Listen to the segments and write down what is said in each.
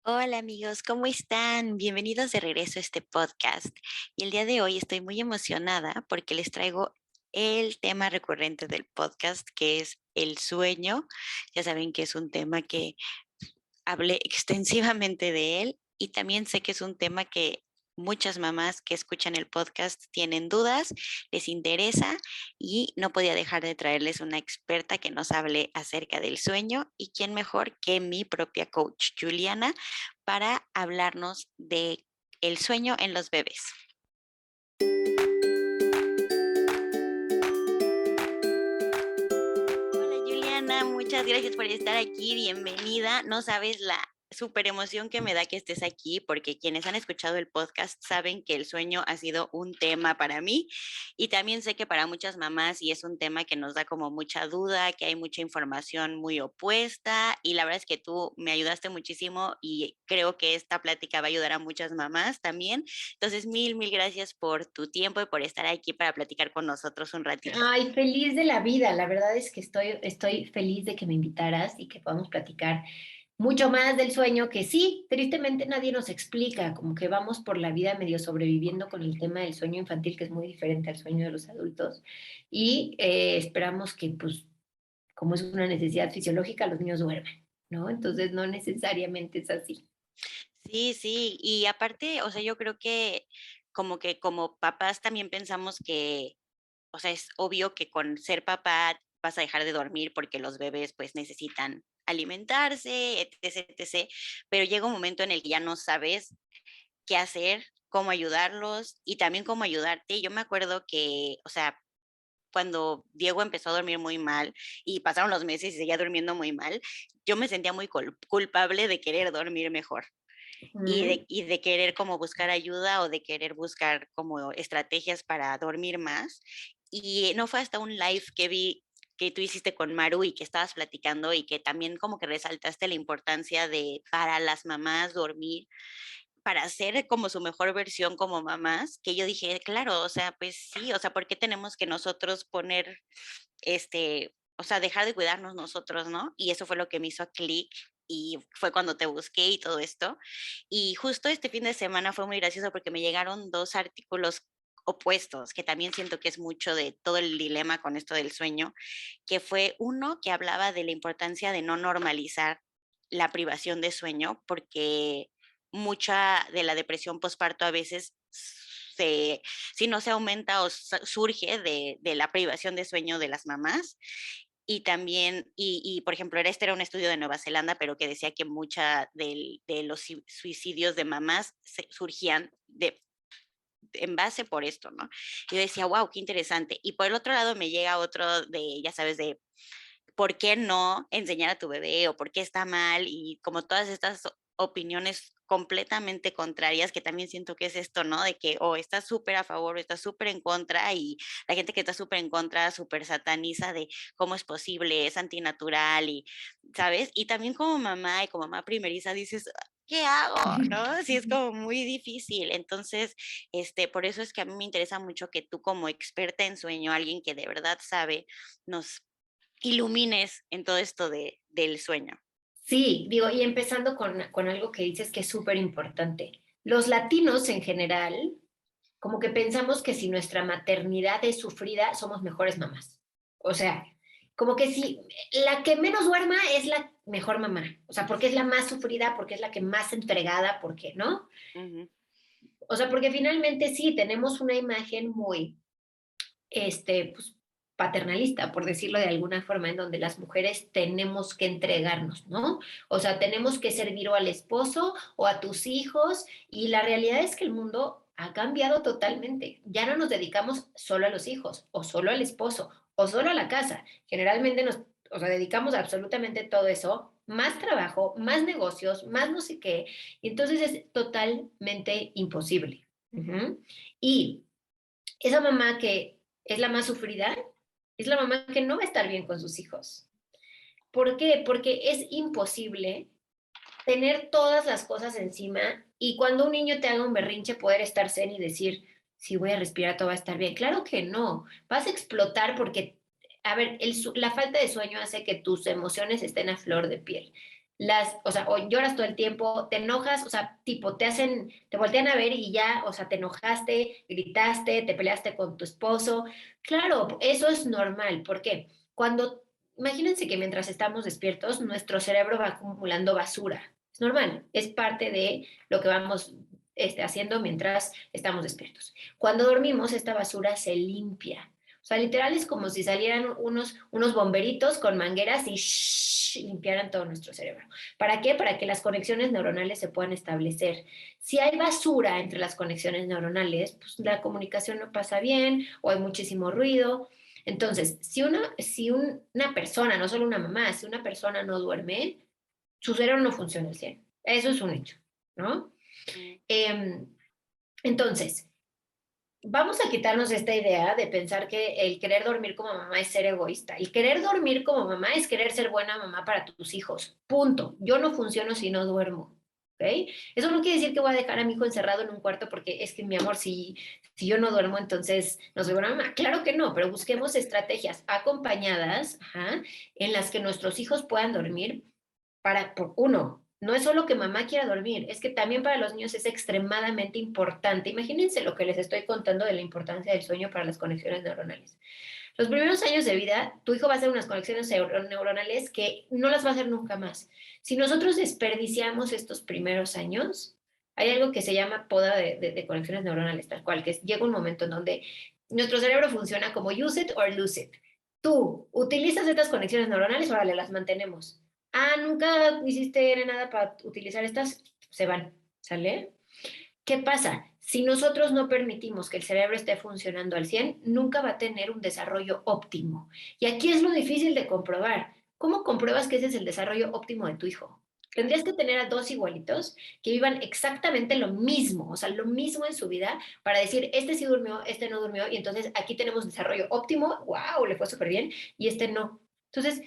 Hola amigos, ¿cómo están? Bienvenidos de regreso a este podcast. Y el día de hoy estoy muy emocionada porque les traigo el tema recurrente del podcast, que es el sueño. Ya saben que es un tema que hablé extensivamente de él y también sé que es un tema que muchas mamás que escuchan el podcast tienen dudas, les interesa y no podía dejar de traerles una experta que nos hable acerca del sueño y quién mejor que mi propia coach Juliana para hablarnos de el sueño en los bebés. Hola Juliana, muchas gracias por estar aquí, bienvenida. No sabes la súper emoción que me da que estés aquí, porque quienes han escuchado el podcast saben que el sueño ha sido un tema para mí y también sé que para muchas mamás y es un tema que nos da como mucha duda, que hay mucha información muy opuesta y la verdad es que tú me ayudaste muchísimo y creo que esta plática va a ayudar a muchas mamás también. Entonces, mil gracias por tu tiempo y por estar aquí para platicar con nosotros un ratito. Ay, feliz de la vida. La verdad es que estoy feliz de que me invitaras y que podamos platicar mucho más del sueño que sí, tristemente nadie nos explica, como que vamos por la vida medio sobreviviendo con el tema del sueño infantil, que es muy diferente al sueño de los adultos. Y esperamos que, pues, como es una necesidad fisiológica, los niños duermen, ¿no? Entonces, no necesariamente es así. Sí, sí, y aparte, o sea, yo creo que como papás también pensamos que, o sea, es obvio que con ser papá vas a dejar de dormir porque los bebés pues necesitan alimentarse, etc, etc, pero llega un momento en el que ya no sabes qué hacer, cómo ayudarlos y también cómo ayudarte. Yo me acuerdo que, o sea, cuando Diego empezó a dormir muy mal y pasaron los meses y seguía durmiendo muy mal, yo me sentía muy culpable de querer dormir mejor Ujú. y de querer como buscar ayuda o de querer buscar como estrategias para dormir más. Y no fue hasta un live que vi que tú hiciste con Maru y que estabas platicando y que también como que resaltaste la importancia de para las mamás dormir, para ser como su mejor versión como mamás, que yo dije, claro, o sea, pues sí, o sea, ¿por qué tenemos que nosotros poner o sea, dejar de cuidarnos nosotros, ¿no? Y eso fue lo que me hizo clic y fue cuando te busqué y todo esto. Y justo este fin de semana fue muy gracioso porque me llegaron dos artículos opuestos, que también siento que es mucho de todo el dilema con esto del sueño, que fue uno que hablaba de la importancia de no normalizar la privación de sueño, porque mucha de la depresión postparto a veces si no se aumenta o surge de la privación de sueño de las mamás. Y también, por ejemplo, este era un estudio de Nueva Zelanda, pero que decía que mucha de los suicidios de mamás surgían en base por esto, ¿no? Yo decía, wow, qué interesante. Y por el otro lado me llega otro de, ya sabes, de por qué no enseñar a tu bebé o por qué está mal y como todas estas opiniones completamente contrarias, que también siento que es esto, ¿no? De que o estás súper a favor o estás súper en contra y la gente que está súper en contra súper sataniza de cómo es posible, es antinatural y, ¿sabes? Y también como mamá y como mamá primeriza dices, ¿qué hago? ¿No? Sí, es como muy difícil. Entonces, por eso es que a mí me interesa mucho que tú como experta en sueño, alguien que de verdad sabe, nos ilumines en todo esto del sueño. Sí, digo, y empezando con algo que dices que es súper importante. Los latinos en general, como que pensamos que si nuestra maternidad es sufrida, somos mejores mamás. O sea, como que si la que menos duerma es la mejor mamá. O sea, porque es la más sufrida, porque es la que más entregada, porque, ¿no? Ujú. O sea, porque finalmente sí, tenemos una imagen muy, pues, paternalista, por decirlo de alguna forma, en donde las mujeres tenemos que entregarnos, ¿no? O sea, tenemos que servir o al esposo o a tus hijos, y la realidad es que el mundo ha cambiado totalmente. Ya no nos dedicamos solo a los hijos, o solo al esposo, o solo a la casa. Generalmente o sea, dedicamos a absolutamente todo eso, más trabajo, más negocios, más no sé qué, y entonces es totalmente imposible. Ujú. Y esa mamá que es la más sufrida, es la mamá que no va a estar bien con sus hijos. ¿Por qué? Porque es imposible tener todas las cosas encima y cuando un niño te haga un berrinche poder estar zen y decir, si voy a respirar todo va a estar bien. Claro que no, vas a explotar porque, a ver, la falta de sueño hace que tus emociones estén a flor de piel. o sea, o lloras todo el tiempo, te enojas, o sea, tipo, te voltean a ver y ya, o sea, te enojaste, gritaste, te peleaste con tu esposo. Claro, eso es normal. ¿Por qué? Imagínense que mientras estamos despiertos, nuestro cerebro va acumulando basura. Es normal, es parte de lo que vamos haciendo mientras estamos despiertos. Cuando dormimos, esta basura se limpia. O sea, literal es como si salieran unos bomberitos con mangueras y limpiaran todo nuestro cerebro. ¿Para qué? Para que las conexiones neuronales se puedan establecer. Si hay basura entre las conexiones neuronales, pues la comunicación no pasa bien o hay muchísimo ruido. Entonces, si una persona, no solo una mamá, si una persona no duerme, su cerebro no funciona al 100. Eso es un hecho, ¿no? Mm. Eh, entonces, vamos a quitarnos esta idea de pensar que el querer dormir como mamá es ser egoísta. El querer dormir como mamá es querer ser buena mamá para tus hijos. Punto. Yo no funciono si no duermo. ¿Ok? Eso no quiere decir que voy a dejar a mi hijo encerrado en un cuarto porque es que, mi amor, si yo no duermo, entonces no soy buena mamá. Claro que no, pero busquemos estrategias acompañadas, ajá, en las que nuestros hijos puedan dormir uno, no es solo que mamá quiera dormir, es que también para los niños es extremadamente importante. Imagínense lo que les estoy contando de la importancia del sueño para las conexiones neuronales. Los primeros años de vida, tu hijo va a hacer unas conexiones neuronales que no las va a hacer nunca más. Si nosotros desperdiciamos estos primeros años, hay algo que se llama poda de conexiones neuronales, tal cual, que llega un momento en donde nuestro cerebro funciona como use it or lose it. Tú utilizas estas conexiones neuronales, órale, las mantenemos. Ah, nunca hiciste nada para utilizar estas, se van, ¿sale? ¿Qué pasa? Si nosotros no permitimos que el cerebro esté funcionando al 100, nunca va a tener un desarrollo óptimo. Y aquí es lo difícil de comprobar. ¿Cómo compruebas que ese es el desarrollo óptimo de tu hijo? Claro. Tendrías que tener a dos igualitos que vivan exactamente lo mismo, o sea, lo mismo en su vida, para decir, este sí durmió, este no durmió, y entonces aquí tenemos desarrollo óptimo, wow, le fue súper bien, y este no. Entonces,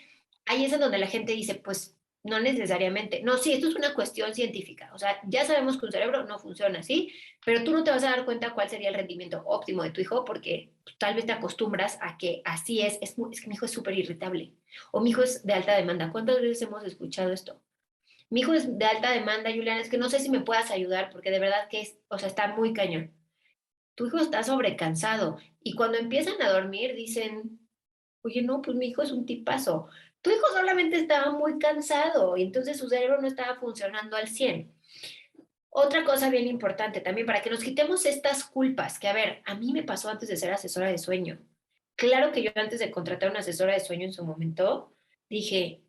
ahí es en donde la gente dice, pues no necesariamente. No, sí, esto es una cuestión científica. O sea, ya sabemos que un cerebro no funciona así, pero tú no te vas a dar cuenta cuál sería el rendimiento óptimo de tu hijo porque tal vez te acostumbras a que así es que mi hijo es súper irritable o mi hijo es de alta demanda. ¿Cuántas veces hemos escuchado esto? Mi hijo es de alta demanda, Julián, es que no sé si me puedas ayudar porque de verdad que o sea, está muy cañón. Tu hijo está sobrecansado y cuando empiezan a dormir dicen, oye, no, pues mi hijo es un tipazo. Tu hijo solamente estaba muy cansado y entonces su cerebro no estaba funcionando al 100. Otra cosa bien importante también, para que nos quitemos estas culpas, que a ver, a mí me pasó antes de ser asesora de sueño. Claro que yo antes de contratar una asesora de sueño en su momento, dije,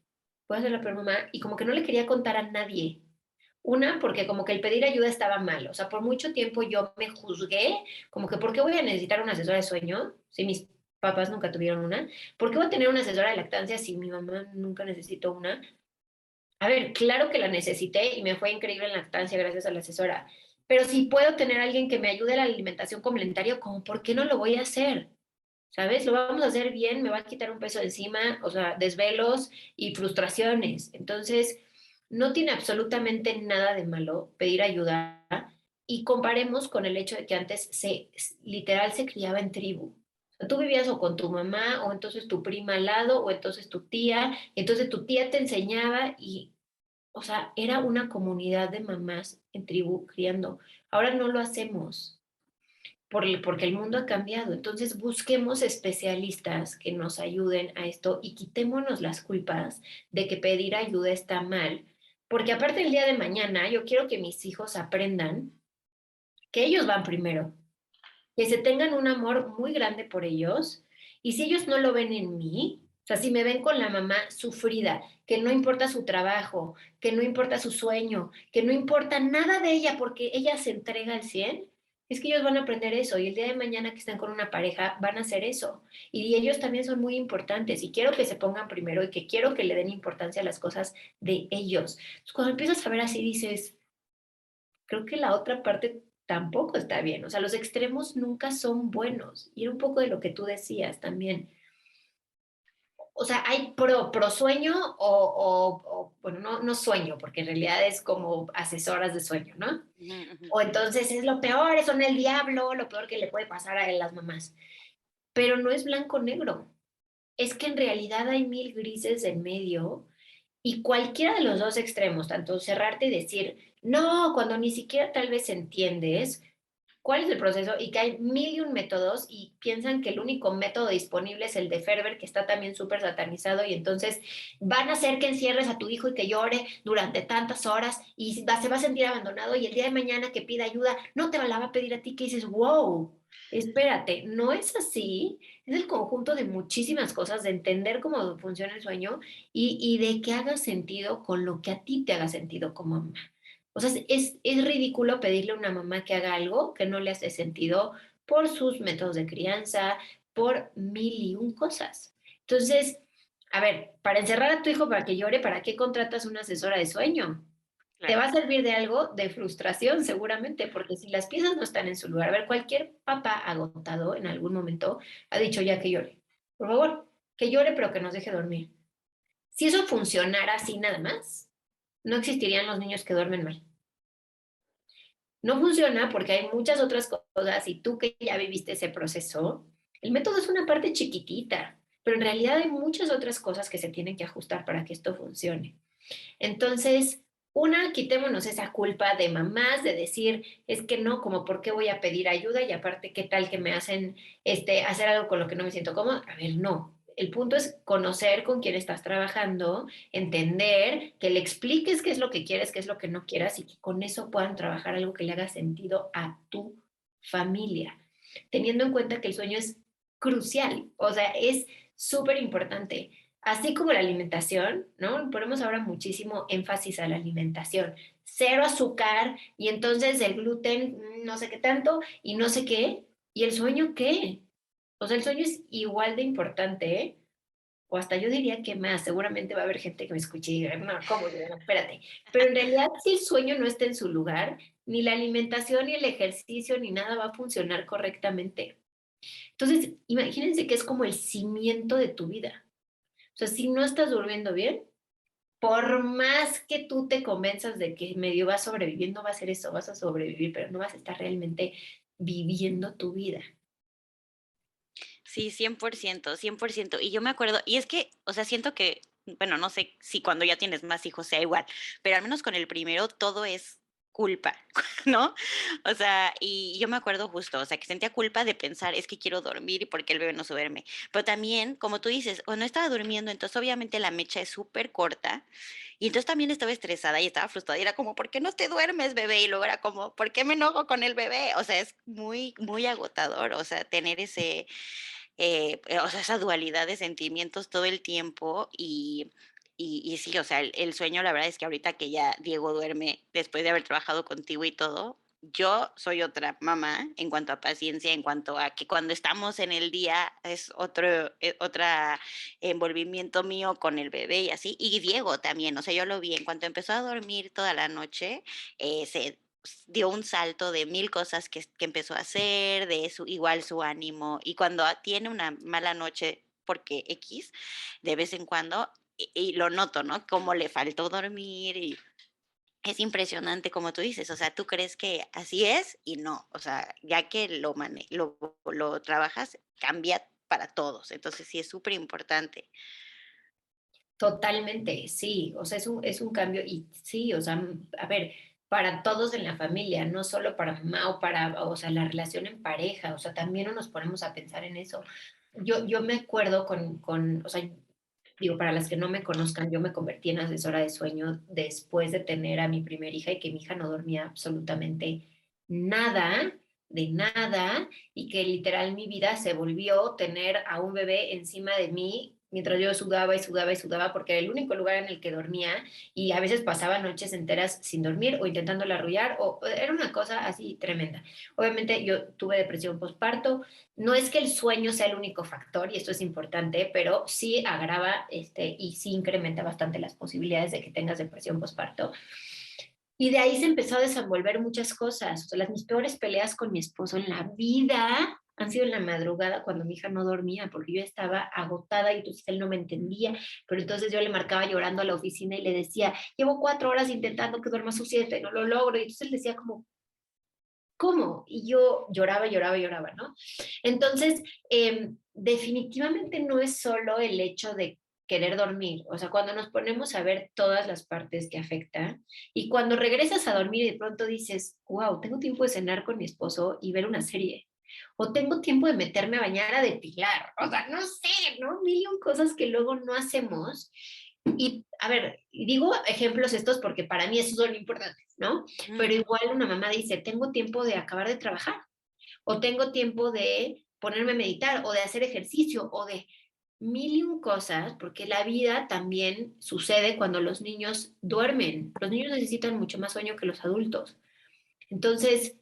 voy a ser la peor mamá, y como que no le quería contar a nadie. Una, porque como que el pedir ayuda estaba mal. O sea, por mucho tiempo yo me juzgué, como que, ¿por qué voy a necesitar una asesora de sueño si mis papás nunca tuvieron una? ¿Por qué voy a tener una asesora de lactancia si mi mamá nunca necesitó una? A ver, claro que la necesité y me fue increíble en lactancia gracias a la asesora, pero si puedo tener a alguien que me ayude a la alimentación complementaria, ¿cómo por qué no lo voy a hacer? ¿Sabes? Lo vamos a hacer bien, me va a quitar un peso de encima, o sea, desvelos y frustraciones. Entonces, no tiene absolutamente nada de malo pedir ayuda y comparemos con el hecho de que antes literal se criaba en tribu. O sea, tú vivías o con tu mamá o entonces tu prima al lado o entonces tu tía, y entonces tu tía te enseñaba y, o sea, era una comunidad de mamás en tribu criando. Ahora no lo hacemos porque el mundo ha cambiado. Entonces busquemos especialistas que nos ayuden a esto y quitémonos las culpas de que pedir ayuda está mal. Porque aparte el día de mañana, yo quiero que mis hijos aprendan que ellos van primero, que se tengan un amor muy grande por ellos. Y si ellos no lo ven en mí, o sea, si me ven con la mamá sufrida, que no importa su trabajo, que no importa su sueño, que no importa nada de ella porque ella se entrega al 100, es que ellos van a aprender eso y el día de mañana que estén con una pareja van a hacer eso. Y ellos también son muy importantes y quiero que se pongan primero y que quiero que le den importancia a las cosas de ellos. Entonces, cuando empiezas a ver así, dices, creo que la otra parte tampoco está bien. O sea, los extremos nunca son buenos. Y era un poco de lo que tú decías también. O sea, hay pro sueño bueno, no sueño, porque en realidad es como asesoras de sueño, ¿no? Ujú, ujú. O entonces es lo peor, son el diablo, lo peor que le puede pasar a las mamás. Pero no es blanco-negro. Es que en realidad hay mil grises en medio Y cualquiera de los dos extremos, tanto cerrarte y decir, no, cuando ni siquiera tal vez entiendes cuál es el proceso y que hay mil y un métodos y piensan que el único método disponible es el de Ferber, que está también súper satanizado y entonces van a hacer que encierres a tu hijo y que llore durante tantas horas y se va a sentir abandonado y el día de mañana que pida ayuda no te la va a pedir a ti, que dices, wow, espérate, no es así, es el conjunto de muchísimas cosas, de entender cómo funciona el sueño y de que haga sentido con lo que a ti te haga sentido como mamá. O sea, es ridículo pedirle a una mamá que haga algo que no le hace sentido por sus métodos de crianza, por mil y un cosas. Entonces, a ver, para encerrar a tu hijo para que llore, ¿para qué contratas una asesora de sueño? Te Claro. va a servir de algo de frustración seguramente, porque si las piezas no están en su lugar, a ver, cualquier papá agotado en algún momento ha dicho ya que llore. Por favor, que llore, pero que nos deje dormir. Si eso funcionara así nada más, no existirían los niños que duermen mal. No funciona porque hay muchas otras cosas y tú que ya viviste ese proceso, el método es una parte chiquitita, pero en realidad hay muchas otras cosas que se tienen que ajustar para que esto funcione. Entonces, una, quitémonos esa culpa de mamás de decir, es que no, como por qué voy a pedir ayuda y aparte, ¿qué tal que me hacen hacer algo con lo que no me siento cómoda? A ver, no. El punto es conocer con quién estás trabajando, entender, que le expliques qué es lo que quieres, qué es lo que no quieras y que con eso puedan trabajar algo que le haga sentido a tu familia, teniendo en cuenta que el sueño es crucial, o sea, es súper importante. Así como la alimentación, ¿no? Ponemos ahora muchísimo énfasis a la alimentación. Cero azúcar y entonces el gluten, no sé qué tanto y no sé qué. ¿Y el sueño qué? O sea, el sueño es igual de importante, ¿eh? O hasta yo diría que más. Seguramente va a haber gente que me escuche y diga, no, ¿cómo? No, espérate. Pero en realidad, si el sueño no está en su lugar, ni la alimentación, ni el ejercicio, ni nada va a funcionar correctamente. Entonces, imagínense que es como el cimiento de tu vida. O sea, si no estás durmiendo bien, por más que tú te convenzas de que medio vas a sobrevivir, no va a ser eso, vas a sobrevivir, pero no vas a estar realmente viviendo tu vida. Sí, 100%, 100%. Y yo me acuerdo, y es que, o sea, siento que, bueno, no sé si cuando ya tienes más hijos sea igual, pero al menos con el primero todo es culpa, ¿no? O sea, y yo me acuerdo justo, o sea, que sentía culpa de pensar, es que quiero dormir y por qué el bebé no se duerme. Pero también, como tú dices, o no estaba durmiendo, entonces obviamente la mecha es súper corta. Y entonces también estaba estresada y estaba frustrada. Y era como, ¿por qué no te duermes, bebé? Y luego era como, ¿por qué me enojo con el bebé? O sea, es muy, muy agotador, o sea, tener o sea, esa dualidad de sentimientos todo el tiempo y sí, o sea, el sueño, la verdad es que ahorita que ya Diego duerme, después de haber trabajado contigo y todo, yo soy otra mamá en cuanto a paciencia, en cuanto a que cuando estamos en el día es otra envolvimiento mío con el bebé y así, y Diego también, o sea, yo lo vi, en cuanto empezó a dormir toda la noche, se dio un salto de mil cosas que empezó a hacer, de su, igual su ánimo, y cuando tiene una mala noche, porque X, de vez en cuando, y lo noto, ¿no? Como le faltó dormir y es impresionante como tú dices, o sea, tú crees que así es y no, o sea, ya que lo trabajas, cambia para todos, entonces sí es súper importante. Totalmente, sí, o sea, es un cambio y sí, o sea, a ver, para todos en la familia, no solo para mamá o para, o sea, la relación en pareja, o sea, también no nos ponemos a pensar en eso. Yo me acuerdo o sea, digo, para las que no me conozcan, yo me convertí en asesora de sueño después de tener a mi primer hija y que mi hija no dormía absolutamente nada, de nada, y que literal mi vida se volvió tener a un bebé encima de mí mientras yo sudaba y sudaba y sudaba porque era el único lugar en el que dormía y a veces pasaba noches enteras sin dormir o intentándola arrullar o era una cosa así tremenda. Obviamente yo tuve depresión postparto, no es que el sueño sea el único factor, y esto es importante, pero sí agrava y sí incrementa bastante las posibilidades de que tengas depresión postparto. Y de ahí se empezó a desenvolver muchas cosas. O sea, mis peores peleas con mi esposo en la vida han sido en la madrugada cuando mi hija no dormía, porque yo estaba agotada y entonces él no me entendía. Pero entonces yo le marcaba llorando a la oficina y le decía, llevo 4 horas intentando que duerma sus 7, no lo logro. Y entonces él decía como, ¿cómo? Y yo lloraba, lloraba, lloraba, ¿no? Entonces, definitivamente no es solo el hecho de querer dormir, o sea, cuando nos ponemos a ver todas las partes que afectan y cuando regresas a dormir y de pronto dices, wow, tengo tiempo de cenar con mi esposo y ver una serie, o tengo tiempo de meterme a bañar a depilar, o sea, no sé, ¿no? Mil y un cosas que luego no hacemos. Y a ver, digo ejemplos estos porque para mí esos son importantes, ¿no? Mm, Pero igual una mamá dice, tengo tiempo de acabar de trabajar, o tengo tiempo de ponerme a meditar, o de hacer ejercicio, o de mil y un cosas, porque la vida también sucede cuando los niños duermen. Los niños necesitan mucho más sueño que los adultos. Entonces,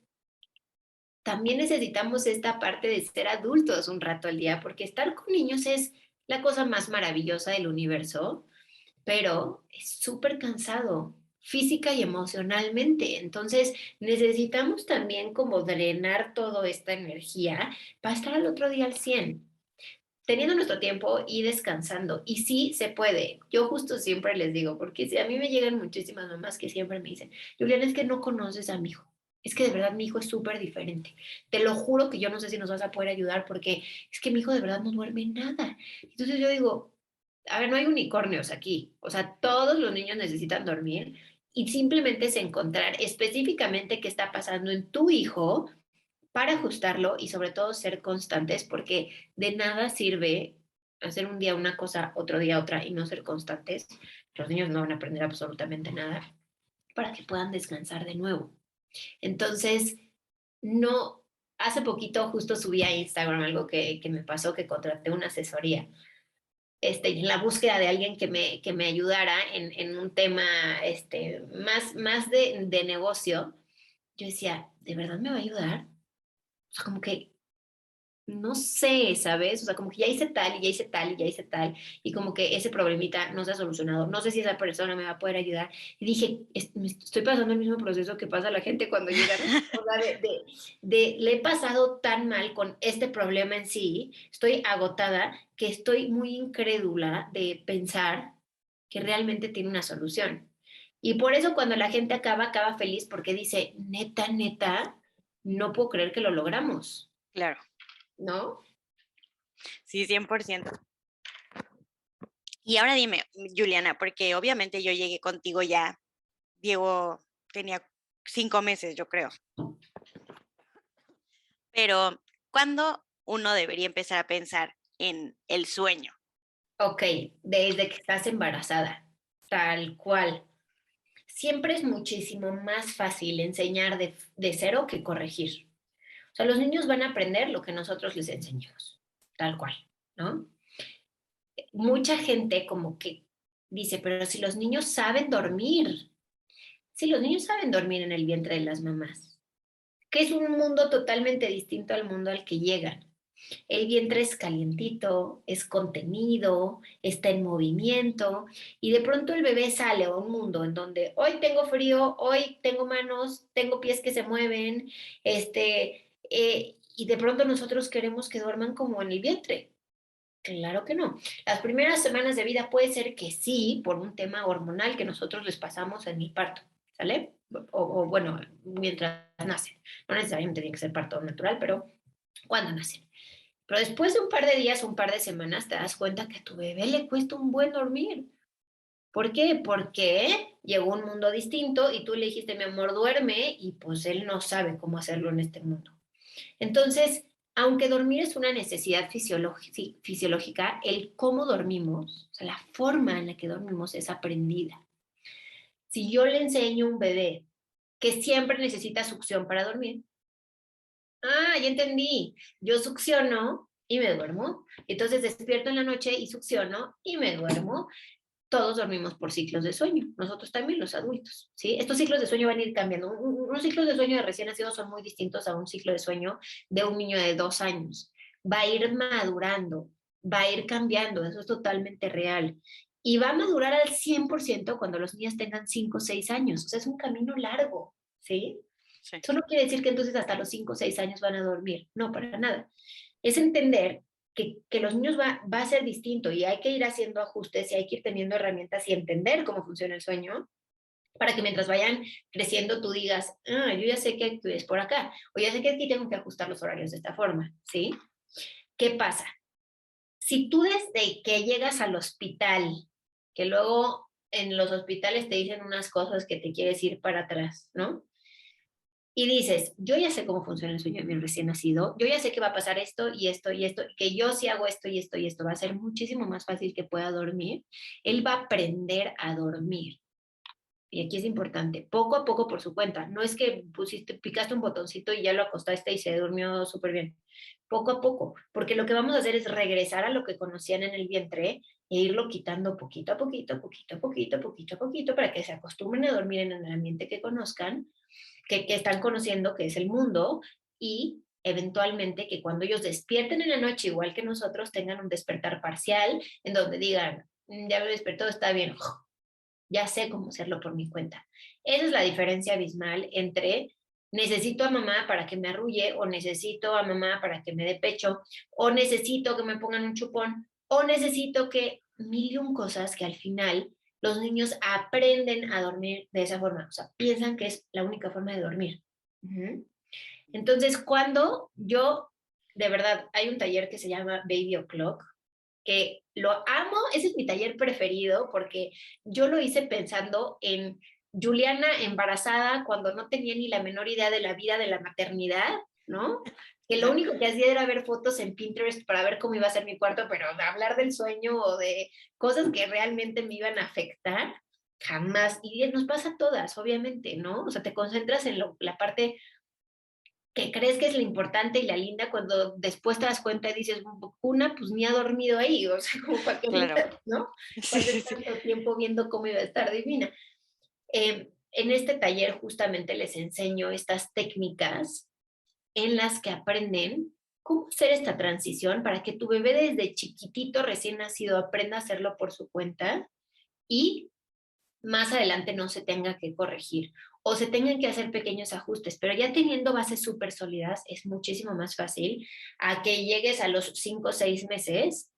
también necesitamos esta parte de ser adultos un rato al día, porque estar con niños es la cosa más maravillosa del universo, pero es súper cansado física y emocionalmente. Entonces, necesitamos también como drenar toda esta energía para estar al otro día al 100 teniendo nuestro tiempo y descansando. Y sí se puede. Yo justo siempre les digo, porque si a mí me llegan muchísimas mamás que siempre me dicen, Julián, es que no conoces a mi hijo. Es que de verdad mi hijo es súper diferente. Te lo juro que yo no sé si nos vas a poder ayudar porque es que mi hijo de verdad no duerme nada. Entonces yo digo, a ver, no hay unicornios aquí. O sea, todos los niños necesitan dormir y simplemente es encontrar específicamente qué está pasando en tu hijo para ajustarlo y sobre todo ser constantes, porque de nada sirve hacer un día una cosa, otro día otra y no ser constantes. Los niños no van a aprender absolutamente nada para que puedan descansar de nuevo. Entonces, no, hace poquito justo subí a Instagram algo que me pasó, que contraté una asesoría. En la búsqueda de alguien que me ayudara en un tema más de negocio, yo decía, ¿de verdad me va a ayudar? O sea, como que no sé, ¿sabes? O sea, como que ya hice tal y ya hice tal y ya hice tal, y como que ese problemita no se ha solucionado. No sé si esa persona me va a poder ayudar. Y dije, me estoy pasando el mismo proceso que pasa a la gente cuando llegan. O sea, le he pasado tan mal con este problema en sí, estoy agotada, que estoy muy incrédula de pensar que realmente tiene una solución. Y por eso cuando la gente acaba feliz porque dice, neta, neta, no puedo creer que lo logramos, claro, ¿no? sí, 100%. Y ahora dime, Juliana, porque obviamente yo llegué contigo ya, Diego tenía 5 meses, yo creo, pero ¿cuándo uno debería empezar a pensar en el sueño? Ok, desde que estás embarazada, tal cual. Siempre es muchísimo más fácil enseñar de cero que corregir. O sea, los niños van a aprender lo que nosotros les enseñamos, tal cual, ¿no? Mucha gente como que dice, pero si los niños saben dormir, si los niños saben dormir en el vientre de las mamás, que es un mundo totalmente distinto al mundo al que llegan. El vientre es calientito, es contenido, está en movimiento y de pronto el bebé sale a un mundo en donde hoy tengo frío, hoy tengo manos, tengo pies que se mueven, y de pronto nosotros queremos que duerman como en el vientre. Claro que no. Las primeras semanas de vida puede ser que sí, por un tema hormonal que nosotros les pasamos en el parto, ¿sale? O bueno, mientras nacen. No necesariamente tiene que ser parto natural, pero cuando nacen. Pero después de un par de días, un par de semanas, te das cuenta que a tu bebé le cuesta un buen dormir. ¿Por qué? Porque llegó un mundo distinto y tú le dijiste, mi amor, duerme, y pues él no sabe cómo hacerlo en este mundo. Entonces, aunque dormir es una necesidad fisiológica, el cómo dormimos, o sea, la forma en la que dormimos es aprendida. Si yo le enseño a un bebé que siempre necesita succión para dormir, ya entendí. Yo succiono y me duermo. Entonces despierto en la noche y succiono y me duermo. Todos dormimos por ciclos de sueño. Nosotros también, los adultos, ¿sí? Estos ciclos de sueño van a ir cambiando. Unos ciclos de sueño de recién nacidos son muy distintos a un ciclo de sueño de un niño de 2 años. Va a ir madurando, va a ir cambiando. Eso es totalmente real. Y va a madurar al 100% cuando los niños tengan 5 o 6 años. O sea, es un camino largo, ¿sí? Sí. Eso no quiere decir que entonces hasta los 5 o 6 años van a dormir, no, para nada. Es entender que los niños va a ser distinto y hay que ir haciendo ajustes y hay que ir teniendo herramientas y entender cómo funciona el sueño para que mientras vayan creciendo tú digas, yo ya sé que es por acá, o ya sé que aquí tengo que ajustar los horarios de esta forma, ¿sí? ¿Qué pasa? Si tú desde que llegas al hospital, que luego en los hospitales te dicen unas cosas que te quieres ir para atrás, ¿no? Y dices, yo ya sé cómo funciona el sueño de mi recién nacido, yo ya sé que va a pasar esto y esto y esto, que yo si hago esto y esto y esto va a ser muchísimo más fácil que pueda dormir, él va a aprender a dormir. Y aquí es importante, poco a poco por su cuenta. No es que picaste un botoncito y ya lo acostaste y se durmió súper bien. Poco a poco, porque lo que vamos a hacer es regresar a lo que conocían en el vientre e irlo quitando poquito a poquito, poquito a poquito, poquito a poquito, para que se acostumbren a dormir en el ambiente que conozcan, que están conociendo, que es el mundo, y eventualmente que cuando ellos despierten en la noche, igual que nosotros, tengan un despertar parcial en donde digan, ya me despertó, está bien, ya sé cómo hacerlo por mi cuenta. Esa es la diferencia abismal entre necesito a mamá para que me arrulle, o necesito a mamá para que me dé pecho, o necesito que me pongan un chupón, o necesito que mil y un cosas que al final los niños aprenden a dormir de esa forma. O sea, piensan que es la única forma de dormir. Uh-huh. Entonces, cuando yo, de verdad, hay un taller que se llama Baby O'Clock, que lo amo, ese es mi taller preferido porque yo lo hice pensando en Juliana embarazada cuando no tenía ni la menor idea de la vida de la maternidad, ¿no? Que lo único que hacía era ver fotos en Pinterest para ver cómo iba a ser mi cuarto, pero de hablar del sueño o de cosas que realmente me iban a afectar, jamás. Y nos pasa a todas, obviamente, ¿no? O sea, te concentras en la parte que crees que es la importante y la linda cuando después te das cuenta y dices, una, pues ni ha dormido ahí, o sea, como para que, Claro. ¿no? Sí, Pasé sí, sí. tanto tiempo viendo cómo iba a estar divina. En este taller justamente les enseño estas técnicas en las que aprenden cómo hacer esta transición para que tu bebé desde chiquitito, recién nacido, aprenda a hacerlo por su cuenta y más adelante no se tenga que corregir o se tengan que hacer pequeños ajustes, pero ya teniendo bases súper sólidas es muchísimo más fácil a que llegues a los 5 o 6 meses,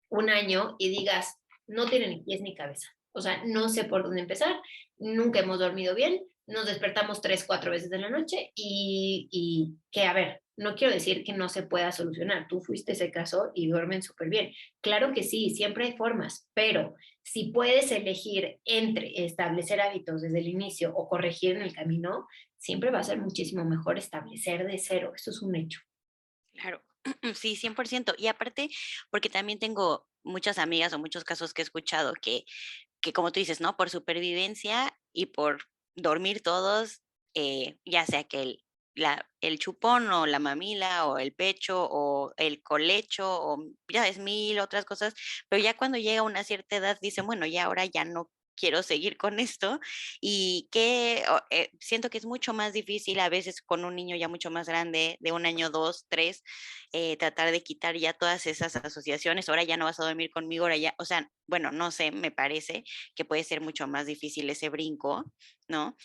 un año y digas, no tiene ni pies ni cabeza. O sea, no sé por dónde empezar, nunca hemos dormido bien, nos despertamos 3, 4 veces en la noche y que, a ver, no quiero decir que no se pueda solucionar, tú fuiste ese caso y duermen súper bien. Claro que sí, siempre hay formas, pero si puedes elegir entre establecer hábitos desde el inicio o corregir en el camino, siempre va a ser muchísimo mejor establecer de cero, eso es un hecho. Claro, sí, 100%. Y aparte, porque también tengo muchas amigas o muchos casos que he escuchado que como tú dices, ¿no? Por supervivencia y por dormir todos, ya sea que el chupón o la mamila o el pecho o el colecho o ya es mil otras cosas, pero ya cuando llega a una cierta edad dicen, bueno, ya ahora ya no quiero seguir con esto y siento que es mucho más difícil a veces con un niño ya mucho más grande, de un año, dos, tres, tratar de quitar ya todas esas asociaciones, ahora ya no vas a dormir conmigo, ahora ya, o sea, bueno, no sé, me parece que puede ser mucho más difícil ese brinco, ¿no?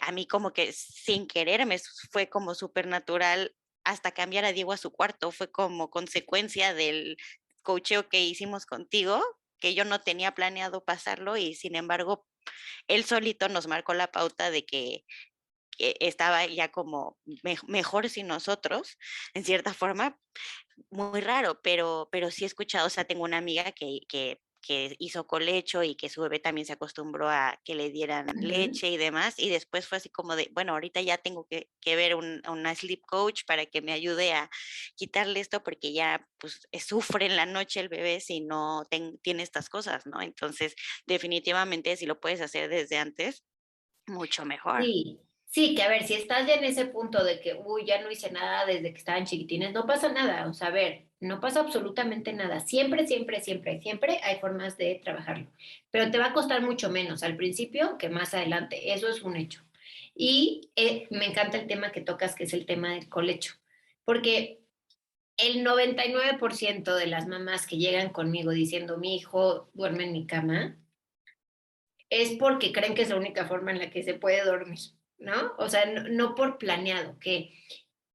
A mí como que sin querer fue como súper natural hasta cambiar a Diego a su cuarto, fue como consecuencia del coacheo que hicimos contigo, que yo no tenía planeado pasarlo y sin embargo él solito nos marcó la pauta de que estaba ya como mejor sin nosotros, en cierta forma, muy raro, pero sí he escuchado, o sea, tengo una amiga que hizo colecho y que su bebé también se acostumbró a que le dieran Ujú. leche y demás, y después fue así como de, bueno, ahorita ya tengo que ver a una sleep coach para que me ayude a quitarle esto porque ya pues sufre en la noche el bebé si no tiene estas cosas, ¿no? Entonces, definitivamente si lo puedes hacer desde antes, mucho mejor. Sí, sí, que a ver, si estás ya en ese punto de que, uy, ya no hice nada desde que estaban chiquitines, no pasa nada, o sea, a ver, no pasa absolutamente nada. Siempre, siempre, siempre, siempre hay formas de trabajarlo, pero te va a costar mucho menos al principio que más adelante, eso es un hecho. Y me encanta el tema que tocas, que es el tema del colecho, porque el 99% de las mamás que llegan conmigo diciendo, mi hijo duerme en mi cama, es porque creen que es la única forma en la que se puede dormir, ¿no? O sea, no, no por planeado, que,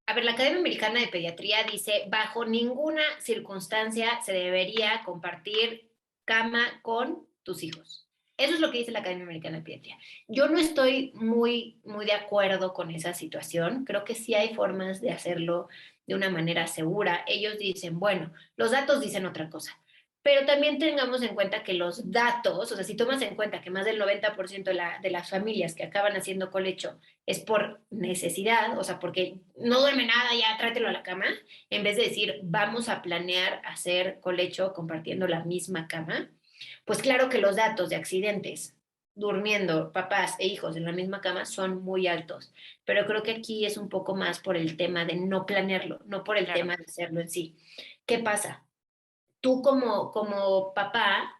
a ver, la Academia Americana de Pediatría dice, bajo ninguna circunstancia se debería compartir cama con tus hijos. Eso es lo que dice la Academia Americana de Pediatría. Yo no estoy muy de acuerdo con esa situación. Creo que sí hay formas de hacerlo de una manera segura. Ellos dicen, bueno, los datos dicen otra cosa. Pero también tengamos en cuenta que los datos, o sea, si tomas en cuenta que más del 90% de las familias que acaban haciendo colecho es por necesidad, o sea, porque no duerme nada, ya trátelo a la cama, en vez de decir, vamos a planear hacer colecho compartiendo la misma cama, pues claro que los datos de accidentes durmiendo papás e hijos en la misma cama son muy altos, pero creo que aquí es un poco más por el tema de no planearlo, no por el Claro, tema de hacerlo en sí. ¿Qué pasa? Tú como papá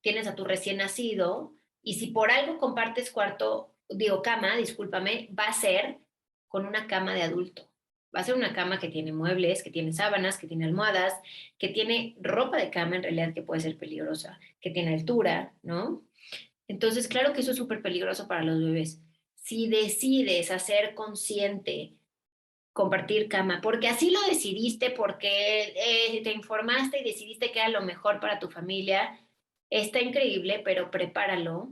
tienes a tu recién nacido y si por algo compartes cuarto, digo cama, discúlpame, va a ser con una cama de adulto. Va a ser una cama que tiene muebles, que tiene sábanas, que tiene almohadas, que tiene ropa de cama en realidad que puede ser peligrosa, que tiene altura, ¿no? Entonces, claro que eso es súper peligroso para los bebés. Si decides hacer consciente compartir cama, porque así lo decidiste, porque te informaste y decidiste que era lo mejor para tu familia, está increíble, pero prepáralo.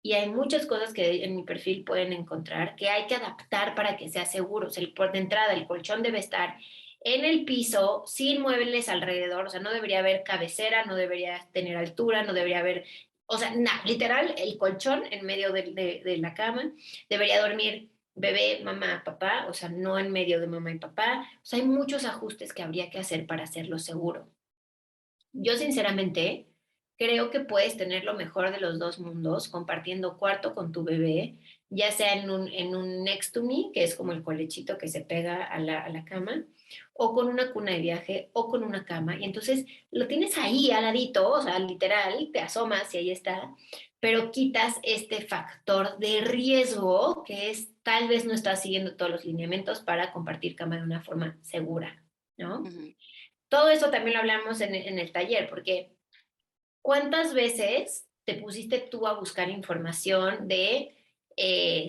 Y hay muchas cosas que en mi perfil pueden encontrar que hay que adaptar para que sea seguro. O sea, por de entrada, el colchón debe estar en el piso, sin muebles alrededor, o sea, no debería haber cabecera, no debería tener altura, no debería haber, o sea, literal, el colchón en medio de la cama, debería dormir bebé, mamá, papá, o sea, no en medio de mamá y papá. O sea, hay muchos ajustes que habría que hacer para hacerlo seguro. Yo sinceramente creo que puedes tener lo mejor de los dos mundos compartiendo cuarto con tu bebé, ya sea en un next to me, que es como el colechito que se pega a la cama, o con una cuna de viaje, o con una cama. Y entonces lo tienes ahí al ladito, o sea, literal, te asomas y ahí está, pero quitas este factor de riesgo que es tal vez no estás siguiendo todos los lineamientos para compartir cama de una forma segura, ¿no? ujú. Todo eso también lo hablamos en el taller, porque ¿cuántas veces te pusiste tú a buscar información de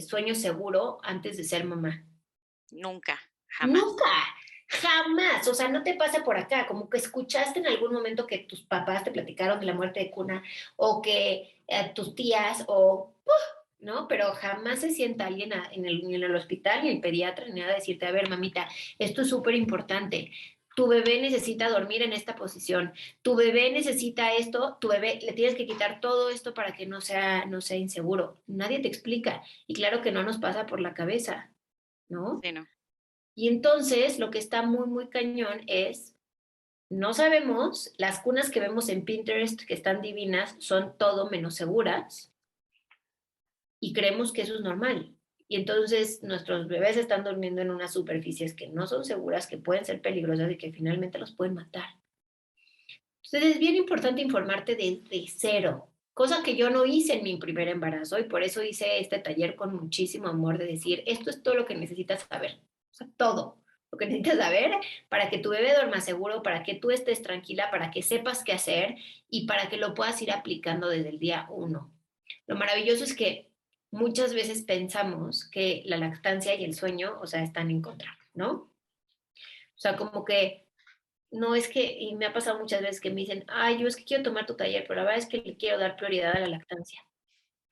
sueño seguro antes de ser mamá? Nunca, jamás. Nunca, jamás. O sea, no te pasa por acá, como que escuchaste en algún momento que tus papás te platicaron de la muerte de cuna o que tus tías o... ¿no? Pero jamás se sienta alguien en el hospital y el pediatra ni nada a decirte, a ver, mamita, esto es súper importante. Tu bebé necesita dormir en esta posición. Tu bebé necesita esto. Tu bebé le tienes que quitar todo esto para que no sea inseguro. Nadie te explica. Y claro que no nos pasa por la cabeza, ¿no? Sí, no. Y entonces lo que está muy cañón es, no sabemos, las cunas que vemos en Pinterest que están divinas son todo menos seguras y creemos que eso es normal. Y entonces nuestros bebés están durmiendo en unas superficies que no son seguras, que pueden ser peligrosas y que finalmente los pueden matar. Entonces es bien importante informarte de cero, cosa que yo no hice en mi primer embarazo y por eso hice este taller con muchísimo amor de decir, esto es todo lo que necesitas saber, o sea, todo lo que necesitas saber para que tu bebé duerma seguro, para que tú estés tranquila, para que sepas qué hacer y para que lo puedas ir aplicando desde el día uno. Lo maravilloso es que muchas veces pensamos que la lactancia y el sueño, o sea, están en contra, ¿no? O sea, como que no es que, y me ha pasado muchas veces que me dicen, ay, yo es que quiero tomar tu taller, pero la verdad es que le quiero dar prioridad a la lactancia.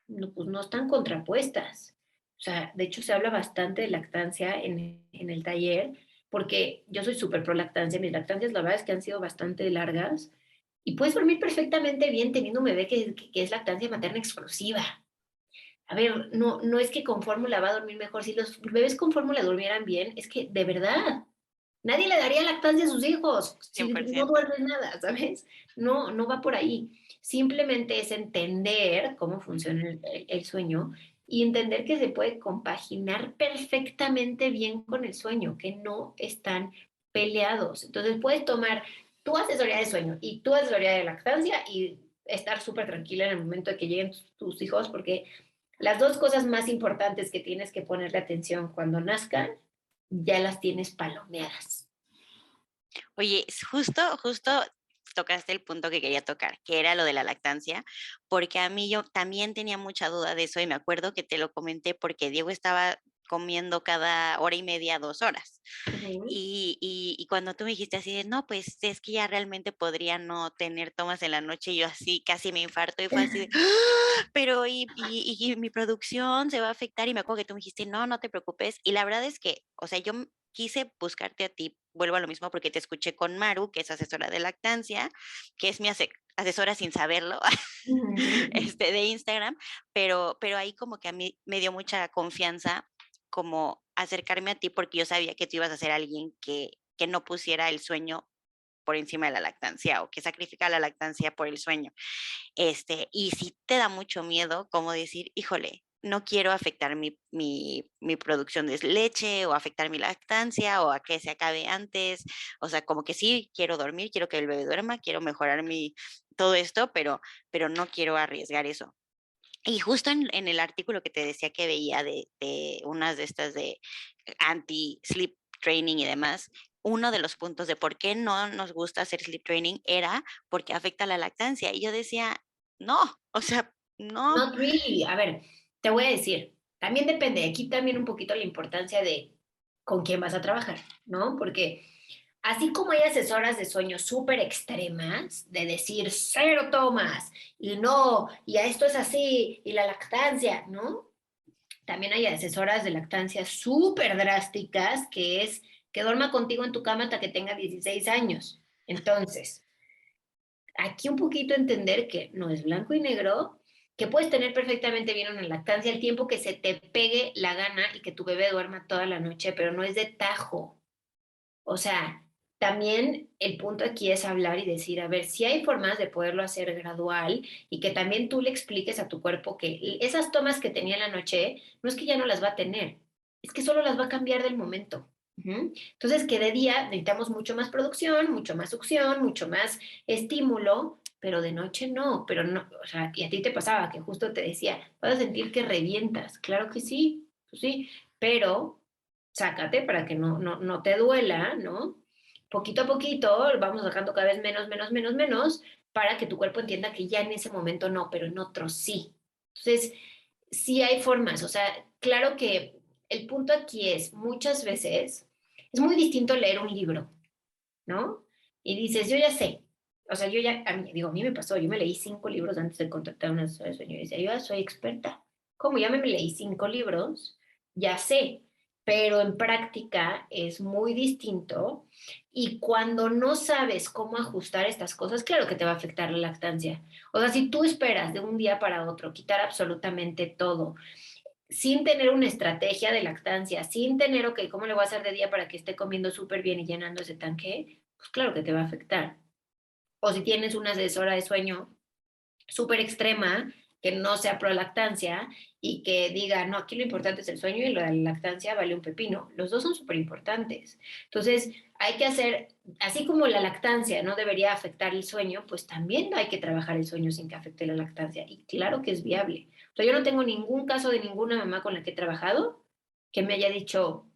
No, pues no están contrapuestas. O sea, de hecho se habla bastante de lactancia en el taller, porque yo soy súper pro lactancia. Mis lactancias, la verdad es que han sido bastante largas y puedes dormir perfectamente bien teniendo un bebé que es lactancia materna exclusiva. A ver, no es que con fórmula va a dormir mejor. Si los bebés con fórmula durmieran bien, es que de verdad nadie le daría lactancia a sus hijos si no 100%. duermen nada, ¿sabes? No va por ahí. Simplemente es entender cómo funciona el sueño y entender que se puede compaginar perfectamente bien con el sueño, que no están peleados. Entonces puedes tomar tu asesoría de sueño y tu asesoría de lactancia y estar súper tranquila en el momento de que lleguen tus hijos, porque las dos cosas más importantes que tienes que ponerle atención cuando nazcan, ya las tienes palomeadas. Oye, justo tocaste el punto que quería tocar, que era lo de la lactancia, porque a mí yo también tenía mucha duda de eso y me acuerdo que te lo comenté porque Diego estaba comiendo cada hora y media, 2 horas. Ujú. Y cuando tú me dijiste así de: "No, pues, es que ya realmente podría no tener tomas en la noche", yo así casi me infarto y fue así de: "¡Ah! Pero, ¿y mi producción se va a afectar?". Y me acuerdo que tú me dijiste: "No, no te preocupes". Y la verdad es que, o sea, yo quise buscarte a ti, vuelvo a lo mismo, porque te escuché con Maru, que es asesora de lactancia, que es mi asesora sin saberlo, de Instagram, pero ahí como que a mí me dio mucha confianza como acercarme a ti, porque yo sabía que tú ibas a ser alguien que no pusiera el sueño por encima de la lactancia o que sacrificara la lactancia por el sueño. Y sí te da mucho miedo como decir, híjole, no quiero afectar mi producción de leche o afectar mi lactancia o a que se acabe antes. O sea, como que sí quiero dormir, quiero que el bebé duerma, quiero mejorar todo esto, pero no quiero arriesgar eso. Y justo en el artículo que te decía que veía de unas de estas de anti-sleep training y demás, uno de los puntos de por qué no nos gusta hacer sleep training era porque afecta la lactancia. Y yo decía, no, o sea, no. Not really. A ver, te voy a decir, también depende, aquí también un poquito la importancia de con quién vas a trabajar, ¿no? Porque así como hay asesoras de sueño súper extremas, de decir cero tomas y no, y a esto es así, y la lactancia, ¿no? También hay asesoras de lactancia súper drásticas, que es que duerma contigo en tu cama hasta que tenga 16 años. Entonces, aquí un poquito entender que no es blanco y negro, que puedes tener perfectamente bien una lactancia el tiempo que se te pegue la gana y que tu bebé duerma toda la noche, pero no es de tajo. O sea, también el punto aquí es hablar y decir, a ver, si hay formas de poderlo hacer gradual y que también tú le expliques a tu cuerpo que esas tomas que tenía en la noche, no es que ya no las va a tener, es que solo las va a cambiar del momento. Ujú. Entonces, que de día necesitamos mucho más producción, mucho más succión, mucho más estímulo, pero de noche no, pero no, o sea, y a ti te pasaba que justo te decía, vas a sentir que revientas, claro que sí, pues sí, pero sácate para que no te duela, ¿no? Poquito a poquito vamos sacando cada vez menos, menos, menos, menos, para que tu cuerpo entienda que ya en ese momento no, pero en otro sí. Entonces, sí hay formas, o sea, claro que el punto aquí es, muchas veces, es muy distinto leer un libro, ¿no? Y dices, yo ya sé, o sea, yo ya, a mí me pasó, yo me leí 5 libros antes de contratar a una asesora de sueño y decía, yo ya soy experta. ¿Cómo? Ya me leí 5 libros, ya sé, pero en práctica es muy distinto y cuando no sabes cómo ajustar estas cosas, claro que te va a afectar la lactancia. O sea, si tú esperas de un día para otro quitar absolutamente todo, sin tener una estrategia de lactancia, sin tener, ok, ¿cómo le voy a hacer de día para que esté comiendo súper bien y llenando ese tanque? Pues claro que te va a afectar. O si tienes una asesora de sueño súper extrema, que no sea pro lactancia y que diga, no, aquí lo importante es el sueño y lo de la lactancia vale un pepino. Los dos son súper importantes. Entonces, hay que hacer, así como la lactancia no debería afectar el sueño, pues también hay que trabajar el sueño sin que afecte la lactancia. Y claro que es viable. O sea, yo no tengo ningún caso de ninguna mamá con la que he trabajado que me haya dicho,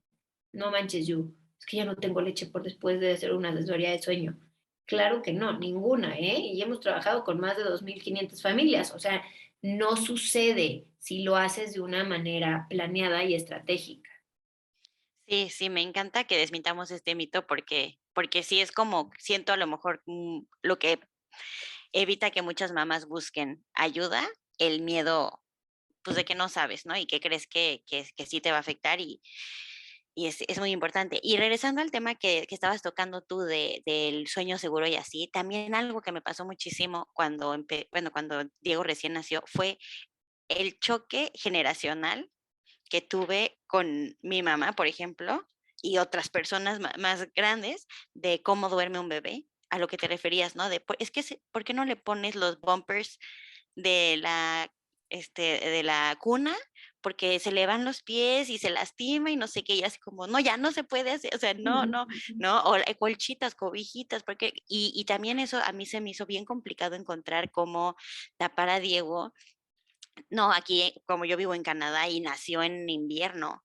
no manches, Yu, es que ya no tengo leche por después de hacer una asesoría de sueño. Claro que no, ninguna, ¿eh? Y hemos trabajado con más de 2.500 familias, o sea, no sucede si lo haces de una manera planeada y estratégica. Sí, sí, me encanta que desmintamos este mito porque sí es como, siento a lo mejor lo que evita que muchas mamás busquen ayuda, el miedo, pues, de que no sabes, ¿no? Y que crees que sí te va a afectar y es muy importante. Y regresando al tema que estabas tocando tú del sueño seguro y así, también algo que me pasó muchísimo cuando Diego recién nació, fue el choque generacional que tuve con mi mamá, por ejemplo, y otras personas más grandes, de cómo duerme un bebé, a lo que te referías, ¿no? Es que, ¿por qué no le pones los bumpers de de la cuna? Porque se le van los pies y se lastima y no sé qué, y así como, no, ya no se puede hacer, o sea, no, no, no, o colchitas, cobijitas, y también eso a mí se me hizo bien complicado encontrar cómo tapar a Diego. No, aquí, como yo vivo en Canadá y nació en invierno,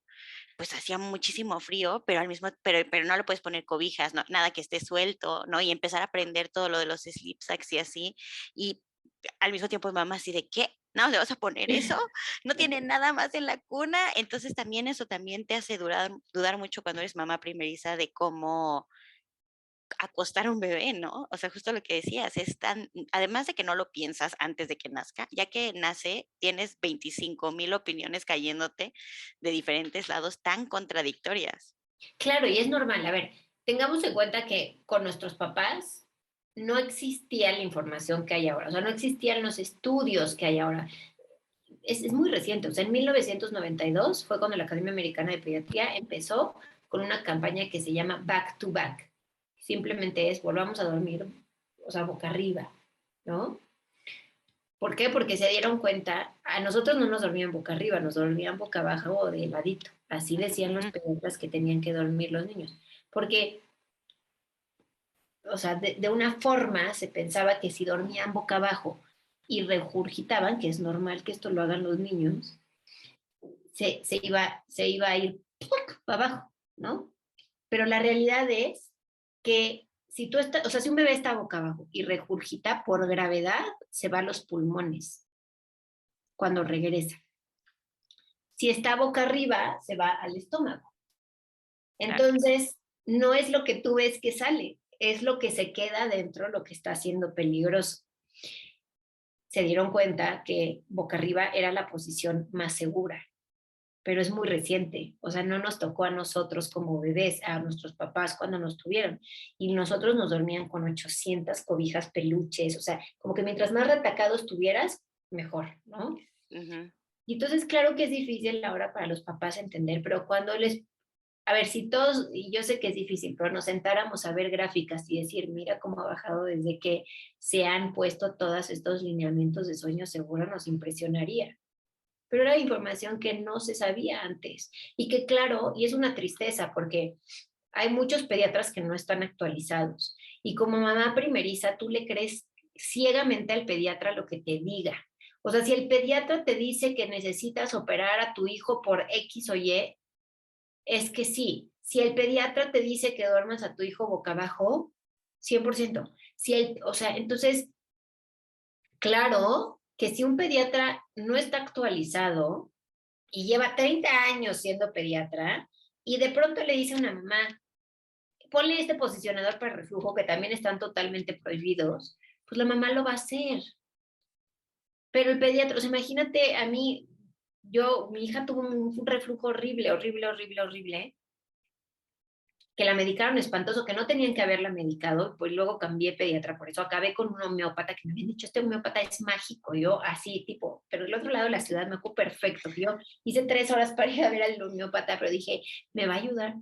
pues hacía muchísimo frío, pero al mismo pero no le puedes poner cobijas, nada que esté suelto, ¿no? Y empezar a aprender todo lo de los sleep sacks y así. Y al mismo tiempo mamá así de, ¿qué? ¿No le vas a poner eso? No tiene nada más en la cuna. Entonces también eso también te hace dudar mucho cuando eres mamá primeriza de cómo acostar a un bebé, ¿no? O sea, justo lo que decías, es tan, además de que no lo piensas antes de que nazca, ya que nace, tienes 25,000 opiniones cayéndote de diferentes lados tan contradictorias. Claro, y es normal. A ver, tengamos en cuenta que con nuestros papás no existía la información que hay ahora, o sea, no existían los estudios que hay ahora. Es muy reciente, o sea, en 1992 fue cuando la Academia Americana de Pediatría empezó con una campaña que se llama Back to Back. Simplemente es volvamos a dormir, o sea, boca arriba, ¿no? ¿Por qué? Porque se dieron cuenta, a nosotros no nos dormían boca arriba, nos dormían boca abajo o de ladito. Así decían los Ujú. pediatras que tenían que dormir los niños. Porque, o sea, de una forma se pensaba que si dormían boca abajo y regurgitaban, que es normal que esto lo hagan los niños, se iba a ir para abajo, ¿no? Pero la realidad es que si tú estás, o sea, si un bebé está boca abajo y regurgita por gravedad, se va a los pulmones cuando regresa. Si está boca arriba, se va al estómago. Claro. Entonces, no es lo que tú ves que sale, es lo que se queda dentro, lo que está siendo peligroso. Se dieron cuenta que boca arriba era la posición más segura, pero es muy reciente, o sea, no nos tocó a nosotros como bebés, a nuestros papás cuando nos tuvieron, y nosotros nos dormían con 800 cobijas, peluches, o sea, como que mientras más retacados tuvieras, mejor, ¿no? Ujú. Y entonces, claro que es difícil ahora para los papás entender, pero cuando les, a ver, si todos, y yo sé que es difícil, pero nos sentáramos a ver gráficas y decir, mira cómo ha bajado desde que se han puesto todos estos lineamientos de sueño seguro, nos impresionaría. Pero era información que no se sabía antes. Y que claro, y es una tristeza porque hay muchos pediatras que no están actualizados. Y como mamá primeriza, tú le crees ciegamente al pediatra lo que te diga. O sea, si el pediatra te dice que necesitas operar a tu hijo por X o Y, es que sí. Si el pediatra te dice que duermas a tu hijo boca abajo, 100%. Si el, o sea, entonces, claro que si un pediatra no está actualizado y lleva 30 años siendo pediatra y de pronto le dice a una mamá, ponle este posicionador para reflujo que también están totalmente prohibidos, pues la mamá lo va a hacer. Pero el pediatra, o sea, imagínate a mí, mi hija tuvo un reflujo horrible, horrible, horrible, horrible, que la medicaron espantoso, que no tenían que haberla medicado, pues luego cambié pediatra, por eso acabé con un homeópata que me habían dicho, este homeópata es mágico, yo así, tipo, pero del otro lado de la ciudad me acuerdo perfecto, yo hice 3 horas para ir a ver al homeópata, pero dije, me va a ayudar.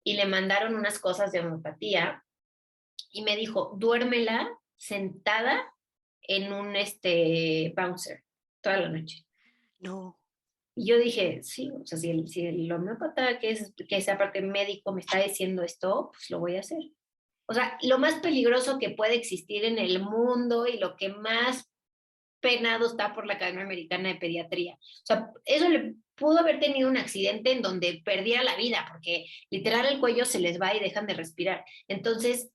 Y le mandaron unas cosas de homeopatía y me dijo, duérmela sentada en un bouncer toda la noche. No. Y yo dije, sí, o sea, si el homeópata, que es aparte médico, me está diciendo esto, pues lo voy a hacer. O sea, lo más peligroso que puede existir en el mundo y lo que más penado está por la Academia Americana de Pediatría. O sea, eso le pudo haber tenido un accidente en donde perdiera la vida, porque literal el cuello se les va y dejan de respirar. Entonces,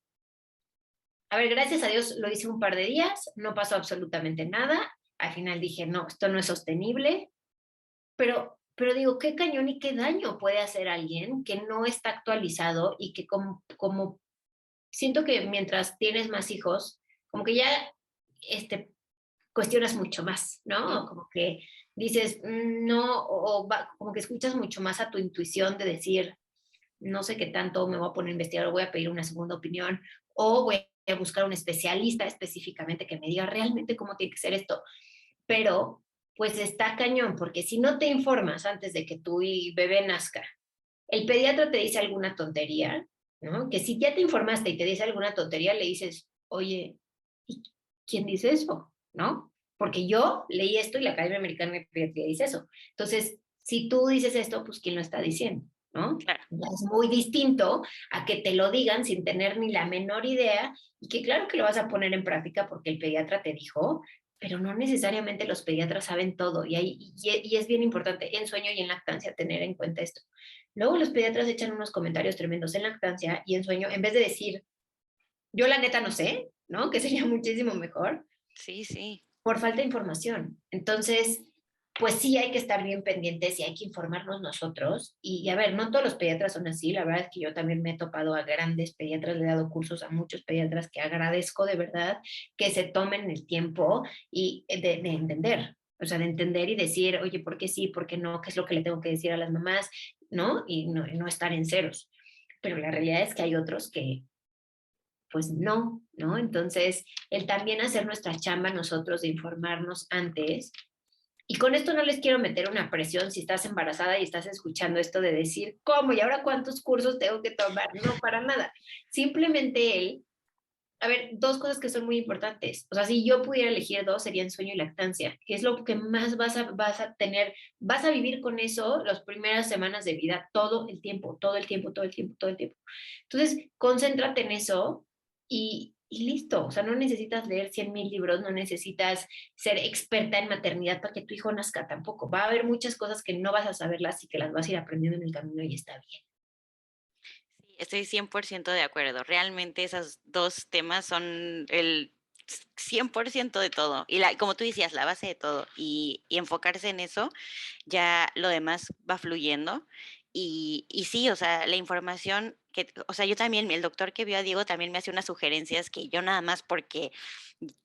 a ver, gracias a Dios lo hice un par de días, no pasó absolutamente nada. Al final dije, no, esto no es sostenible, pero digo, qué cañón y qué daño puede hacer alguien que no está actualizado y que como siento que mientras tienes más hijos, como que ya cuestionas mucho más, ¿no? Como que dices, no, como que escuchas mucho más a tu intuición de decir, no sé qué tanto me voy a poner a investigar o voy a pedir una segunda opinión o voy a buscar un especialista específicamente que me diga realmente cómo tiene que ser esto. Pero pues está cañón, porque si no te informas antes de que tu bebé nazca, el pediatra te dice alguna tontería, ¿no? Que si ya te informaste y te dice alguna tontería, le dices, oye, ¿y quién dice eso? ¿No? Porque yo leí esto y la Academia Americana de Pediatría dice eso. Entonces, si tú dices esto, pues ¿quién lo está diciendo? ¿No? Claro. Ya es muy distinto a que te lo digan sin tener ni la menor idea y que claro que lo vas a poner en práctica porque el pediatra te dijo, pero no necesariamente los pediatras saben todo y es bien importante en sueño y en lactancia tener en cuenta esto. Luego los pediatras echan unos comentarios tremendos en lactancia y en sueño, en vez de decir, yo la neta no sé, ¿no? Que sería muchísimo mejor, Sí, sí. por falta de información. Entonces, pues sí hay que estar bien pendientes y hay que informarnos nosotros. Y a ver, no todos los pediatras son así. La verdad es que yo también me he topado a grandes pediatras, le he dado cursos a muchos pediatras que agradezco de verdad que se tomen el tiempo y de entender. O sea, de entender y decir, oye, ¿por qué sí? ¿Por qué no? ¿Qué es lo que le tengo que decir a las mamás? ¿No? Y no estar en ceros. Pero la realidad es que hay otros que, pues no, ¿no? Entonces, el también hacer nuestra chamba nosotros de informarnos antes. Y con esto no les quiero meter una presión si estás embarazada y estás escuchando esto de decir, ¿cómo? ¿Y ahora cuántos cursos tengo que tomar? No, para nada. Simplemente él, a ver, dos cosas que son muy importantes. O sea, si yo pudiera elegir dos, serían sueño y lactancia, que es lo que más vas a tener, vas a vivir con eso las primeras semanas de vida, todo el tiempo, todo el tiempo, todo el tiempo, todo el tiempo. Entonces, concéntrate en eso y listo. O sea, no necesitas leer 100,000 libros, no necesitas ser experta en maternidad para que tu hijo nazca tampoco. Va a haber muchas cosas que no vas a saberlas y que las vas a ir aprendiendo en el camino y está bien. Sí, estoy 100% de acuerdo. Realmente esos 2 temas son el 100% de todo. Y como tú decías, la base de todo. Y enfocarse en eso, ya lo demás va fluyendo. Y sí, o sea, la información o sea, yo también, el doctor que vio a Diego también me hace unas sugerencias que yo nada más porque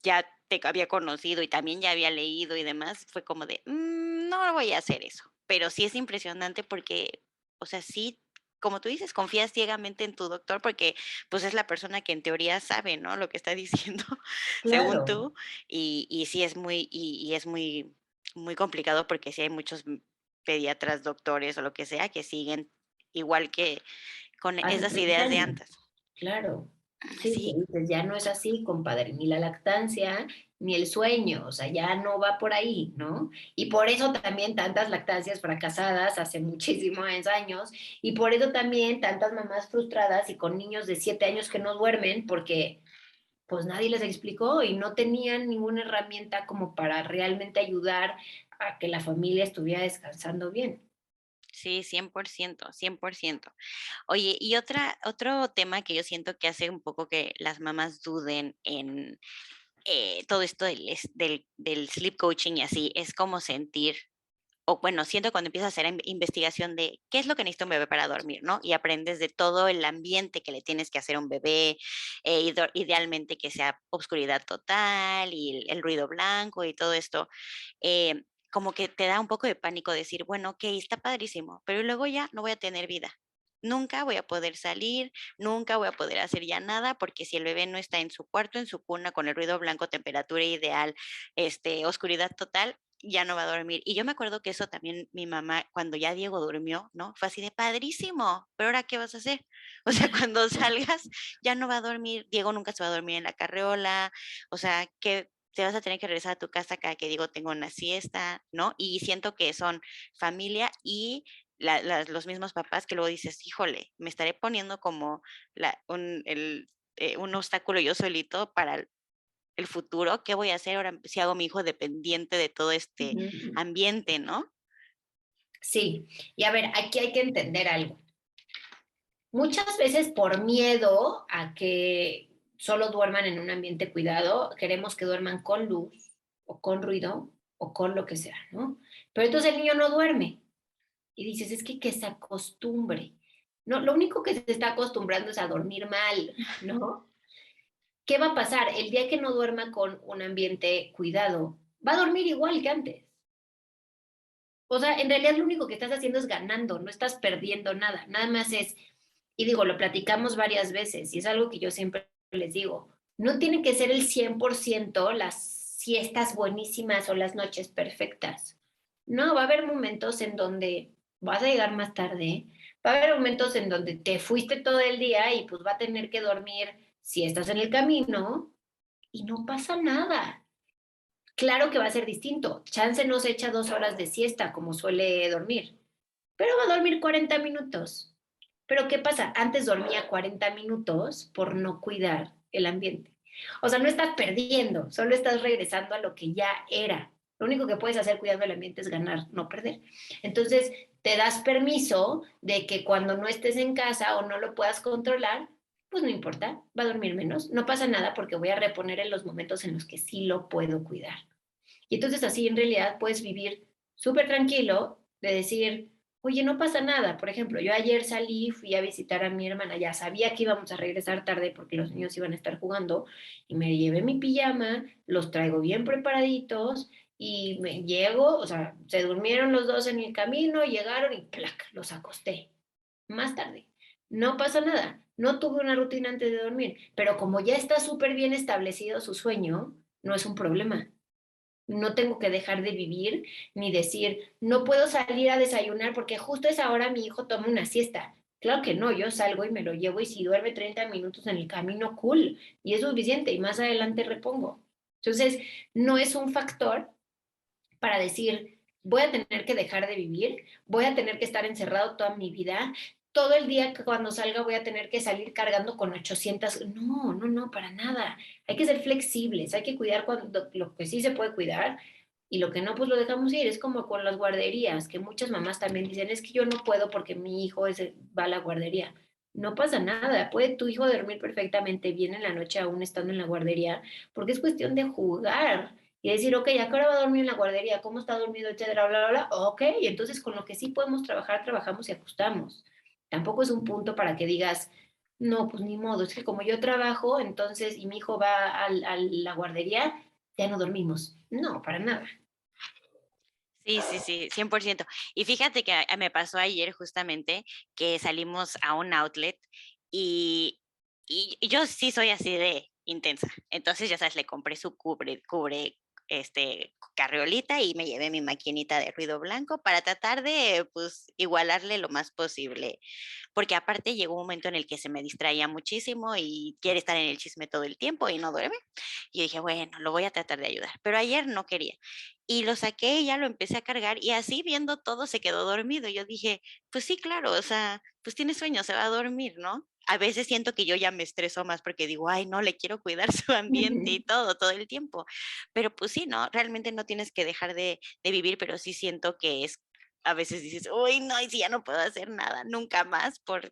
ya te había conocido y también ya había leído y demás, fue como de, no voy a hacer eso. Pero sí es impresionante porque, o sea, sí, como tú dices, confías ciegamente en tu doctor porque pues es la persona que en teoría sabe, ¿no? Lo que está diciendo, según Claro. tú, y sí es y es muy complicado porque sí hay muchos pediatras, doctores o lo que sea que siguen igual que con Hace esas 30 ideas de años. antes. Claro, sí, que Sí, dices, ya no es así, compadre, ni la lactancia, ni el sueño, o sea, ya no va por ahí, ¿no? Y por eso también tantas lactancias fracasadas hace muchísimos años, y por eso también tantas mamás frustradas y con niños de 7 años que no duermen, porque pues nadie les explicó y no tenían ninguna herramienta como para realmente ayudar a que la familia estuviera descansando bien. sí, 100%, 100%. Oye, y otro tema que yo siento que hace un poco que las mamás duden en todo esto del sleep coaching y así, es como sentir, o bueno, siento cuando empiezas a hacer investigación de qué es lo que necesita un bebé para dormir, ¿no? Y aprendes de todo el ambiente que le tienes que hacer a un bebé, idealmente que sea obscuridad total y el ruido blanco y todo esto. Como que te da un poco de pánico decir, bueno, ok, está padrísimo, pero luego ya no voy a tener vida. Nunca voy a poder salir, nunca voy a poder hacer ya nada, porque si el bebé no está en su cuarto, en su cuna, con el ruido blanco, temperatura ideal, oscuridad total, ya no va a dormir. Y yo me acuerdo que eso también mi mamá, cuando ya Diego durmió, ¿no? Fue así de padrísimo, pero ahora ¿qué vas a hacer? O sea, cuando salgas, ya no va a dormir, Diego nunca se va a dormir en la carriola, o sea, que te vas a tener que regresar a tu casa cada que digo tengo una siesta, ¿no? Y siento que son familia y los mismos papás que luego dices, híjole, me estaré poniendo como un obstáculo yo solito para el futuro. ¿Qué voy a hacer ahora si hago a mi hijo dependiente de todo este Ujú. ambiente, no? Sí, y a ver, aquí hay que entender algo. Muchas veces por miedo a que solo duerman en un ambiente cuidado, queremos que duerman con luz o con ruido o con lo que sea, ¿no? Pero entonces el niño no duerme y dices, es que se acostumbre. No, lo único que se está acostumbrando es a dormir mal, ¿no? ¿Qué va a pasar? El día que no duerma con un ambiente cuidado, va a dormir igual que antes. O sea, en realidad lo único que estás haciendo es ganando, no estás perdiendo nada. Nada más es, y digo, lo platicamos varias veces y es algo que yo siempre les digo, no tiene que ser el 100% las siestas buenísimas o las noches perfectas. No, va a haber momentos en donde vas a llegar más tarde, va a haber momentos en donde te fuiste todo el día y pues va a tener que dormir si estás en el camino y no pasa nada. Claro que va a ser distinto. Chance no se echa 2 horas de siesta como suele dormir, pero va a dormir 40 minutos. Pero ¿qué pasa? Antes dormía 40 minutos por no cuidar el ambiente. O sea, no estás perdiendo, solo estás regresando a lo que ya era. Lo único que puedes hacer cuidando el ambiente es ganar, no perder. Entonces, te das permiso de que cuando no estés en casa o no lo puedas controlar, pues no importa, va a dormir menos, no pasa nada porque voy a reponer en los momentos en los que sí lo puedo cuidar. Y entonces así en realidad puedes vivir súper tranquilo de decir, oye, no pasa nada. Por ejemplo, yo ayer salí, fui a visitar a mi hermana, ya sabía que íbamos a regresar tarde porque los niños iban a estar jugando y me llevé mi pijama, los traigo bien preparaditos y me llego, o sea, se durmieron los dos en el camino, llegaron y ¡plac! Los acosté. Más tarde. No pasa nada. No tuve una rutina antes de dormir, pero como ya está súper bien establecido su sueño, no es un problema. No tengo que dejar de vivir ni decir, no puedo salir a desayunar porque justo a esa hora mi hijo toma una siesta. Claro que no, yo salgo y me lo llevo y si duerme 30 minutos en el camino, cool, y es suficiente y más adelante repongo. Entonces, no es un factor para decir, voy a tener que dejar de vivir, voy a tener que estar encerrado toda mi vida, todo el día que cuando salga voy a tener que salir cargando con 800. No, no, no, para nada. Hay que ser flexibles, hay que cuidar cuando, lo que sí se puede cuidar y lo que no, pues lo dejamos ir. Es como con las guarderías, que muchas mamás también dicen, es que yo no puedo porque mi hijo va a la guardería. No pasa nada, puede tu hijo dormir perfectamente bien en la noche aún estando en la guardería, porque es cuestión de jugar y decir, ok, ¿a qué hora va a dormir en la guardería? ¿Cómo está dormido? Etcétera, bla, bla, bla. Ok, y entonces con lo que sí podemos trabajar, trabajamos y ajustamos. Tampoco es un punto para que digas, no, pues ni modo, es que como yo trabajo, entonces, y mi hijo va a la guardería, ya no dormimos. No, para nada. Sí, sí, sí, 100%. Y fíjate que me pasó ayer justamente que salimos a un outlet y, y yo sí soy así de intensa. Entonces, ya sabes, le compré su carriolita y me llevé mi maquinita de ruido blanco para tratar de, pues, igualarle lo más posible. Porque aparte llegó un momento en el que se me distraía muchísimo y quiere estar en el chisme todo el tiempo y no duerme. Y dije, bueno, lo voy a tratar de ayudar. Pero ayer no quería. Y lo saqué y ya lo empecé a cargar y así viendo todo se quedó dormido. Yo dije, pues sí, claro, o sea, pues tiene sueño, se va a dormir, ¿no? A veces siento que yo ya me estreso más porque digo, ay, no, le quiero cuidar su ambiente y todo el tiempo. Pero pues sí, ¿no? Realmente no tienes que dejar de vivir, pero sí siento que es, a veces dices, uy, no, y si ya no puedo hacer nada nunca más por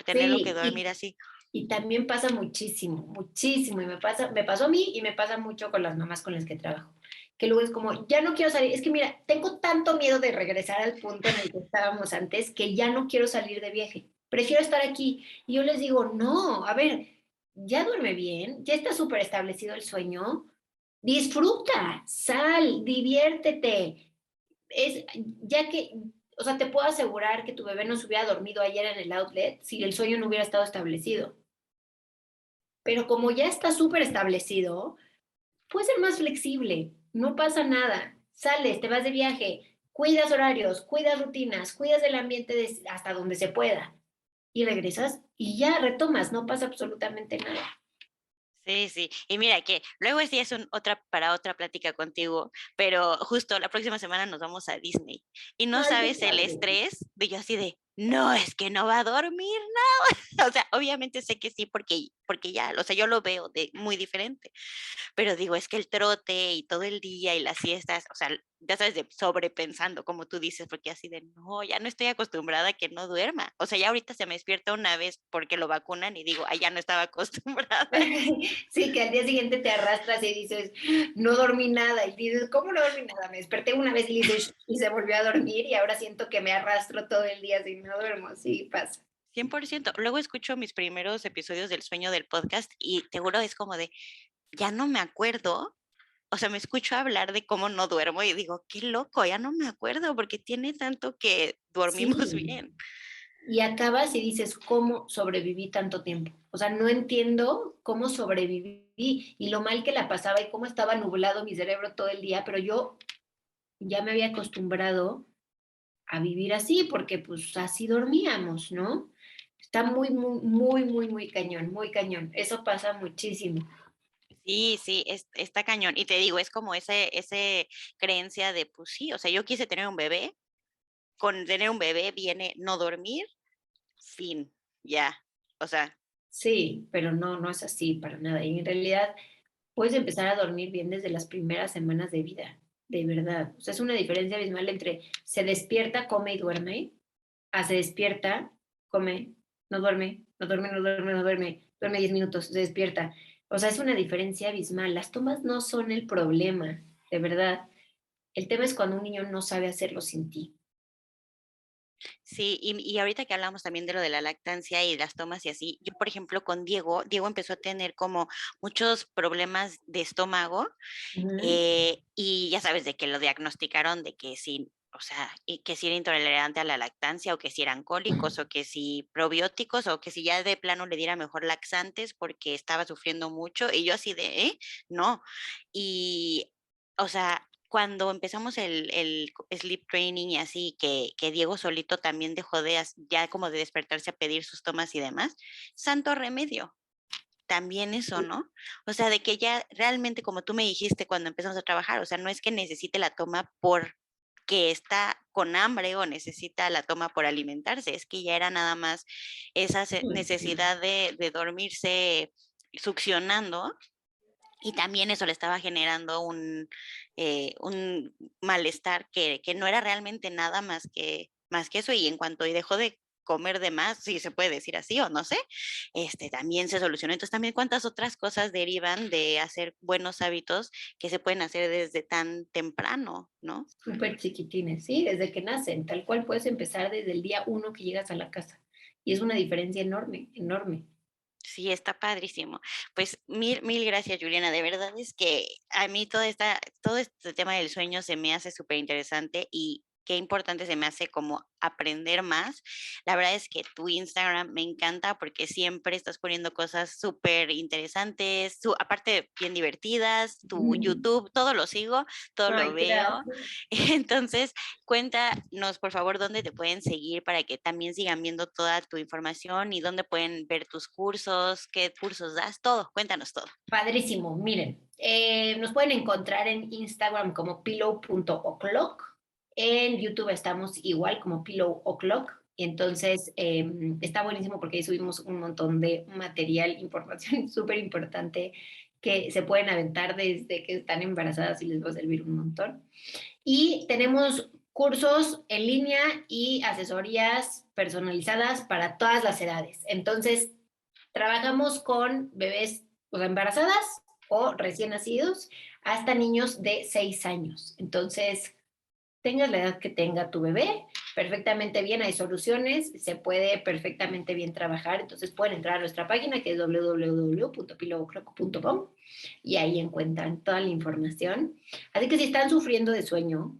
tenerlo que Sí, dormir así. y también pasa muchísimo, muchísimo, y me pasó a mí y me pasa mucho con las mamás con las que trabajo, que luego es como, ya no quiero salir, es que mira, tengo tanto miedo de regresar al punto en el que estábamos antes que ya no quiero salir de viaje, prefiero estar aquí. Y yo les digo, no, a ver, ya duerme bien, ya está súper establecido el sueño, disfruta, sal, diviértete, es, ya que, o sea, te puedo asegurar que tu bebé no se hubiera dormido ayer en el outlet si el sueño no hubiera estado establecido. Pero como ya está súper establecido, puedes ser más flexible, no pasa nada. Sales, te vas de viaje, cuidas horarios, cuidas rutinas, cuidas el ambiente hasta donde se pueda y regresas y ya retomas, no pasa absolutamente nada. Sí, sí. Y mira que luego sí es para otra plática contigo, pero justo la próxima semana nos vamos a Disney. Y no Ay, qué sabes el padre. estrés de yo así de, no, es que no va a dormir, no. O sea, obviamente sé que sí, porque ya, o sea, yo lo veo de muy diferente. Pero digo, es que el trote y todo el día y las siestas, o sea, ya sabes, de sobrepensando, como tú dices, porque así de, no, ya no estoy acostumbrada a que no duerma. O sea, ya ahorita se me despierta una vez porque lo vacunan y digo, ay, ya no estaba acostumbrada. Sí, que al día siguiente te arrastras y dices, no dormí nada. Y dices, ¿cómo no dormí nada? Me desperté una vez y dices, y se volvió a dormir y ahora siento que me arrastro todo el día si no duermo. Sí, pasa. 100%. Luego escucho mis primeros episodios del sueño del podcast y seguro es como de, ya no me acuerdo. O sea, me escucho hablar de cómo no duermo y digo, qué loco, ya no me acuerdo porque tiene tanto que dormimos Sí. bien. Y acabas y dices, ¿cómo sobreviví tanto tiempo? O sea, no entiendo cómo sobreviví y lo mal que la pasaba y cómo estaba nublado mi cerebro todo el día, pero yo ya me había acostumbrado a vivir así porque pues así dormíamos, ¿no? Está muy, muy, muy, muy, muy cañón, muy cañón. Eso pasa muchísimo. Sí, sí, está cañón. Y te digo, es como ese creencia de, pues sí, o sea, yo quise tener un bebé, con tener un bebé viene no dormir, fin, ya. O sea, Sí, pero no, no es así para nada. Y en realidad puedes empezar a dormir bien desde las primeras semanas de vida, de verdad. O sea, es una diferencia abismal entre se despierta, come y duerme, a se despierta, come, no duerme, no duerme, no duerme, no duerme. duerme 10 minutos, se despierta. O sea, es una diferencia abismal. Las tomas no son el problema, de verdad. El tema es cuando un niño no sabe hacerlo sin ti. Sí, y ahorita que hablamos también de lo de la lactancia y las tomas y así, yo, por ejemplo, con Diego empezó a tener como muchos problemas de estómago, Ujú. y ya sabes de que lo diagnosticaron de que sí, o sea, y que si era intolerante a la lactancia o que si eran cólicos o que si probióticos o que si ya de plano le diera mejor laxantes porque estaba sufriendo mucho y yo así de, ¿eh? No. Y, o sea, cuando empezamos el sleep training y así, que Diego solito también dejó de, ya como de despertarse a pedir sus tomas y demás, santo remedio. También eso, ¿no? O sea, de que ya realmente, como tú me dijiste cuando empezamos a trabajar, o sea, no es que necesite la toma porque está con hambre o necesita la toma por alimentarse, es que ya era nada más esa necesidad de dormirse succionando y también eso le estaba generando un malestar que no era realmente nada más que eso y en cuanto y dejó de comer de más, si se puede decir así o no sé, también se solucionó. Entonces también cuántas otras cosas derivan de hacer buenos hábitos que se pueden hacer desde tan temprano, ¿no? Súper chiquitines, ¿sí? Desde que nacen, tal cual puedes empezar desde el día uno que llegas a la casa. Y es una diferencia enorme, enorme. Sí, está padrísimo. Pues mil gracias, Juliana. De verdad es que a mí todo este tema del sueño se me hace súper interesante y qué importante se me hace como aprender más. La verdad es que tu Instagram me encanta porque siempre estás poniendo cosas súper interesantes, aparte bien divertidas, tu YouTube, todo lo sigo, todo lo Ay, veo. gracias. Entonces, cuéntanos, por favor, dónde te pueden seguir para que también sigan viendo toda tu información y dónde pueden ver tus cursos, qué cursos das, todo. Cuéntanos todo. Padrísimo. Miren, nos pueden encontrar en Instagram como pillow.o'clock. En YouTube estamos igual como Pillow O'Clock. Entonces, está buenísimo porque ahí subimos un montón de material, información súper importante que se pueden aventar desde que están embarazadas y les va a servir un montón. Y tenemos cursos en línea y asesorías personalizadas para todas las edades. Entonces, trabajamos con bebés, o sea, embarazadas o recién nacidos, hasta niños de 6 años. Entonces, tengas la edad que tenga tu bebé, perfectamente bien, hay soluciones, se puede perfectamente bien trabajar. Entonces, pueden entrar a nuestra página que es www.pilowclock.com y ahí encuentran toda la información. Así que si están sufriendo de sueño,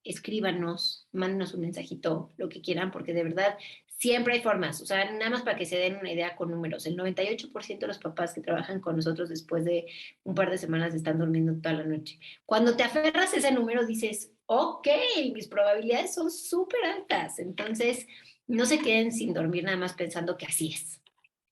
escríbanos, mándenos un mensajito, lo que quieran, porque de verdad siempre hay formas. O sea, nada más para que se den una idea con números. El 98% de los papás que trabajan con nosotros después de un par de semanas están durmiendo toda la noche. Cuando te aferras a ese número dices, ok, mis probabilidades son súper altas. Entonces, no se queden sin dormir nada más pensando que así es.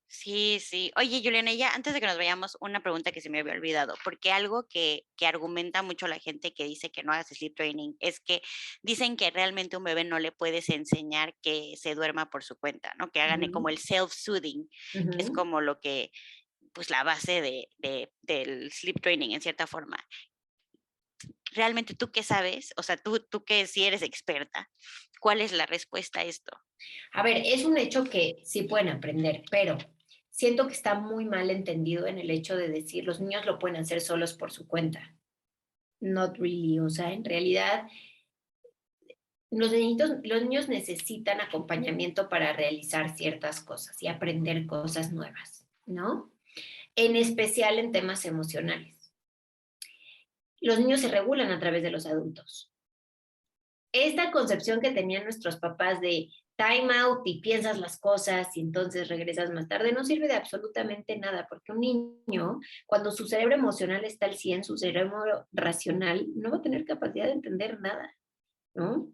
Sí, sí. Oye, Juliana, ya antes de que nos vayamos, una pregunta que se me había olvidado, porque algo que argumenta mucho la gente que dice que no hagas sleep training es que dicen que realmente a un bebé no le puedes enseñar que se duerma por su cuenta, ¿no? Que hagan como Ujú, el self-soothing, que es ujú. como lo que, pues la base del sleep training en cierta forma. Realmente tú qué sabes, o sea, tú que sí eres experta, ¿cuál es la respuesta a esto? A ver, es un hecho que sí pueden aprender, pero siento que está muy mal entendido en el hecho de decir los niños lo pueden hacer solos por su cuenta. Not really, o sea, en realidad los niños necesitan acompañamiento para realizar ciertas cosas y aprender cosas nuevas, ¿no? En especial en temas emocionales. Los niños se regulan a través de los adultos. Esta concepción que tenían nuestros papás de time out y piensas las cosas y entonces regresas más tarde no sirve de absolutamente nada, porque un niño, cuando su cerebro emocional está al 100, su cerebro racional no va a tener capacidad de entender nada, ¿no?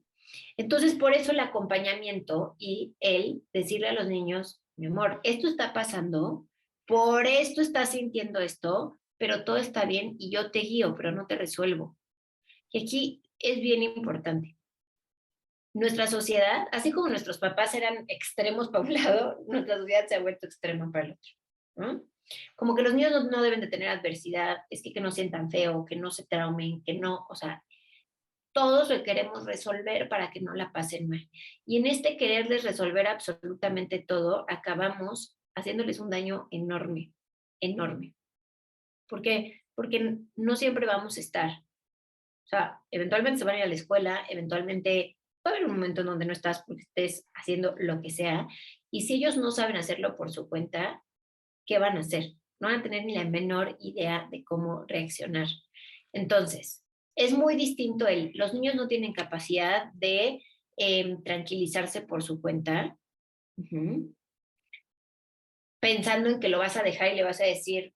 Entonces, por eso el acompañamiento y el decirle a los niños, mi amor, esto está pasando, por esto estás sintiendo esto, pero todo está bien y yo te guío, pero no te resuelvo. Y aquí es bien importante. Nuestra sociedad, así como nuestros papás eran extremos para un lado, nuestra sociedad se ha vuelto extrema para el otro, ¿no? Como que los niños no deben de tener adversidad, es que no sientan feo, que no se traumen, que no, o sea, todos lo queremos resolver para que no la pasen mal. Y en este quererles resolver absolutamente todo, acabamos haciéndoles un daño enorme, enorme. ¿Por qué? Porque no siempre vamos a estar. O sea, eventualmente se van a ir a la escuela, eventualmente va a haber un momento en donde no estás porque estés haciendo lo que sea. Y si ellos no saben hacerlo por su cuenta, ¿qué van a hacer? No van a tener ni la menor idea de cómo reaccionar. Entonces, es muy distinto los niños no tienen capacidad de tranquilizarse por su cuenta, uh-huh, pensando en que lo vas a dejar y le vas a decir,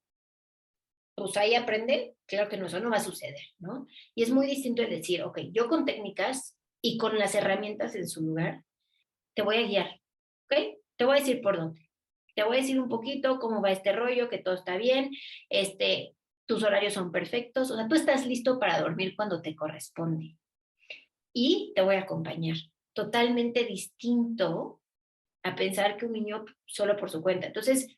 pues ahí aprende, claro que no, eso no va a suceder, ¿no? Y es muy distinto el decir, ok, yo con técnicas y con las herramientas en su lugar, te voy a guiar, ¿ok? Te voy a decir por dónde. Te voy a decir un poquito cómo va este rollo, que todo está bien, tus horarios son perfectos, o sea, tú estás listo para dormir cuando te corresponde. Y te voy a acompañar. Totalmente distinto a pensar que un niño solo por su cuenta. Entonces,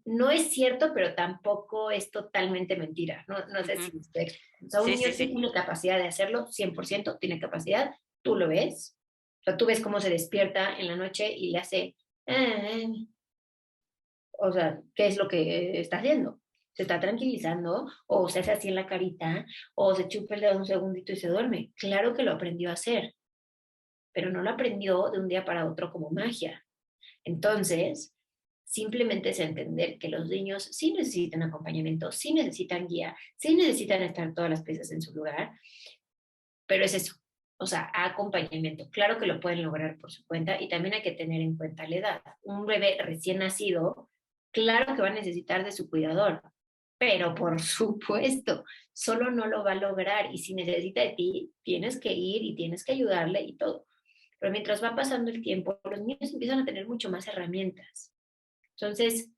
no es cierto, pero tampoco es totalmente mentira. No sé Ujú. si usted, o sea, un Sí, niño sí, sí sí. tiene capacidad de hacerlo, 100% tiene capacidad, tú lo ves, o sea, tú ves cómo se despierta en la noche y le hace, "Ah", o sea, ¿qué es lo que está haciendo? Se está tranquilizando, o se hace así en la carita, o se chupa el dedo un segundito y se duerme. Claro que lo aprendió a hacer, pero no lo aprendió de un día para otro como magia. Entonces, simplemente es entender que los niños sí necesitan acompañamiento, sí necesitan guía, sí necesitan estar todas las piezas en su lugar, pero es eso, o sea, acompañamiento. Claro que lo pueden lograr por su cuenta y también hay que tener en cuenta la edad. Un bebé recién nacido, claro que va a necesitar de su cuidador, pero por supuesto, solo no lo va a lograr y si necesita de ti, tienes que ir y tienes que ayudarle y todo. Pero mientras va pasando el tiempo, los niños empiezan a tener mucho más herramientas. Entonces,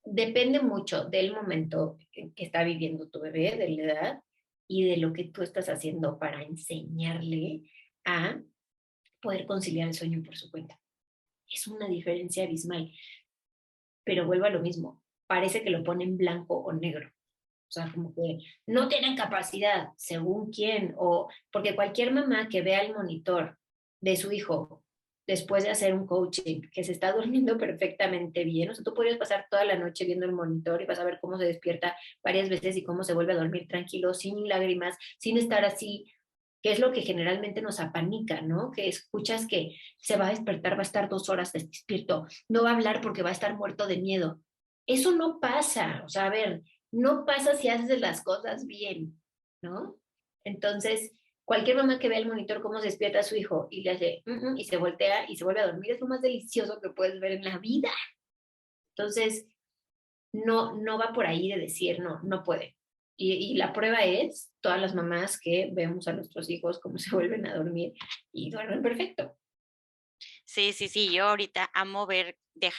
depende mucho del momento en que está viviendo tu bebé, de la edad y de lo que tú estás haciendo para enseñarle a poder conciliar el sueño por su cuenta. Es una diferencia abismal, pero vuelvo a lo mismo. Parece que lo ponen blanco o negro. O sea, como que no tienen capacidad, según quién, o porque cualquier mamá que vea el monitor de su hijo después de hacer un coaching, que se está durmiendo perfectamente bien, o sea, tú podrías pasar toda la noche viendo el monitor y vas a ver cómo se despierta varias veces y cómo se vuelve a dormir tranquilo, sin lágrimas, sin estar así, que es lo que generalmente nos apanica, ¿no? Que escuchas que se va a despertar, va a estar 2 horas despierto, no va a hablar porque va a estar muerto de miedo. Eso no pasa, o sea, a ver, no pasa si haces las cosas bien, ¿no? Entonces, cualquier mamá que vea el monitor cómo se despierta a su hijo y le hace, y se voltea y se vuelve a dormir, es lo más delicioso que puedes ver en la vida. Entonces, no va por ahí de decir, no puede. Y la prueba es todas las mamás que vemos a nuestros hijos cómo se vuelven a dormir y duermen perfecto. Sí, sí, sí, yo ahorita amo ver,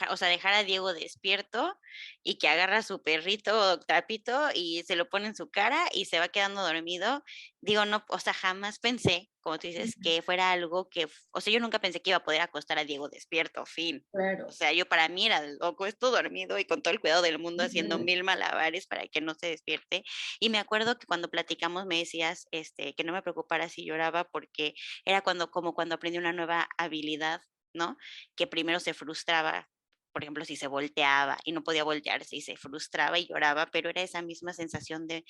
o sea, dejar a Diego despierto y que agarra a su perrito o trapito y se lo pone en su cara y se va quedando dormido. Digo, no, o sea, jamás pensé, como tú dices, que fuera algo o sea, yo nunca pensé que iba a poder acostar a Diego despierto, fin. O Claro. sea, yo para mí era loco esto dormido y con todo el cuidado del mundo haciendo Ujú. 1000 malabares para que no se despierte. Y me acuerdo que cuando platicamos me decías, que no me preocupara si lloraba porque era como cuando aprendí una nueva habilidad, ¿no? Que primero se frustraba, por ejemplo, si se volteaba y no podía voltearse y se frustraba y lloraba, pero era esa misma sensación de